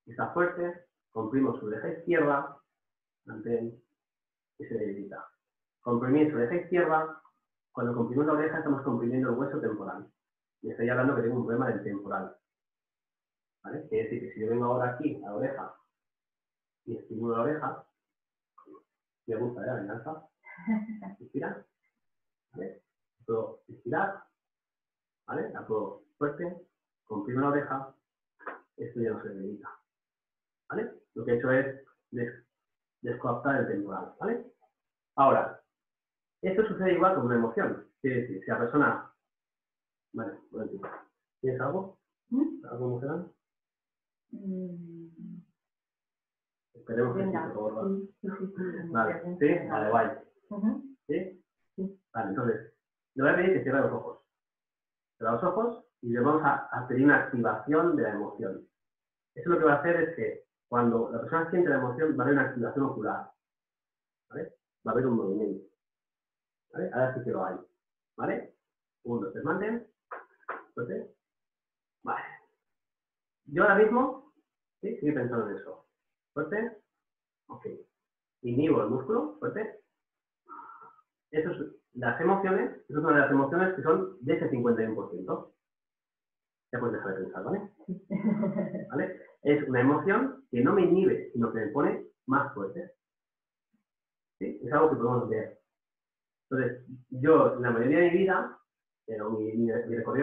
está fuerte, comprimo su oreja izquierda, también, y se debilita. Comprimir su oreja izquierda, cuando comprimimos la oreja estamos comprimiendo el hueso temporal. Y estoy hablando que tengo un problema del temporal. ¿Vale? Quiere decir que si yo vengo ahora aquí a la oreja y estimulo la oreja, me gusta, la venganza, inspira, ¿vale? Puedo estirar, ¿vale? La puedo fuerte, comprimo la oreja, esto ya no se debilita, ¿vale? Lo que he hecho es descoaptar el temporal, ¿vale? Ahora, esto sucede igual con una emoción. Quiere decir, si la persona... Vale, un momentito. ¿Tienes algo? ¿Algo emocional? Esperemos que sí, por favor. Vale, ¿sí? Vale, guay. ¿Sí? Vale, entonces, le voy a pedir que cierre los ojos. Cierra los ojos y le vamos a pedir una activación de la emoción. Eso lo que va a hacer es que cuando la persona siente la emoción va a haber una activación ocular. ¿Vale? Va a haber un movimiento. ¿Vale? Ahora sí que lo hay. ¿Vale? 1, 2, 3, mantén. Fuerte. Vale. Yo ahora mismo, ¿sí? Sigue pensando en eso. Fuerte. Ok. Inhibo el músculo. Fuerte. Eso es, las emociones, eso es una de las emociones que son de ese 51%. Ya puedes dejar de pensar, ¿vale? ¿Vale? Es una emoción que no me inhibe, sino que me pone más fuerte. ¿Sí? Es algo que podemos ver. Entonces, yo, en la mayoría de mi vida, mi recorrido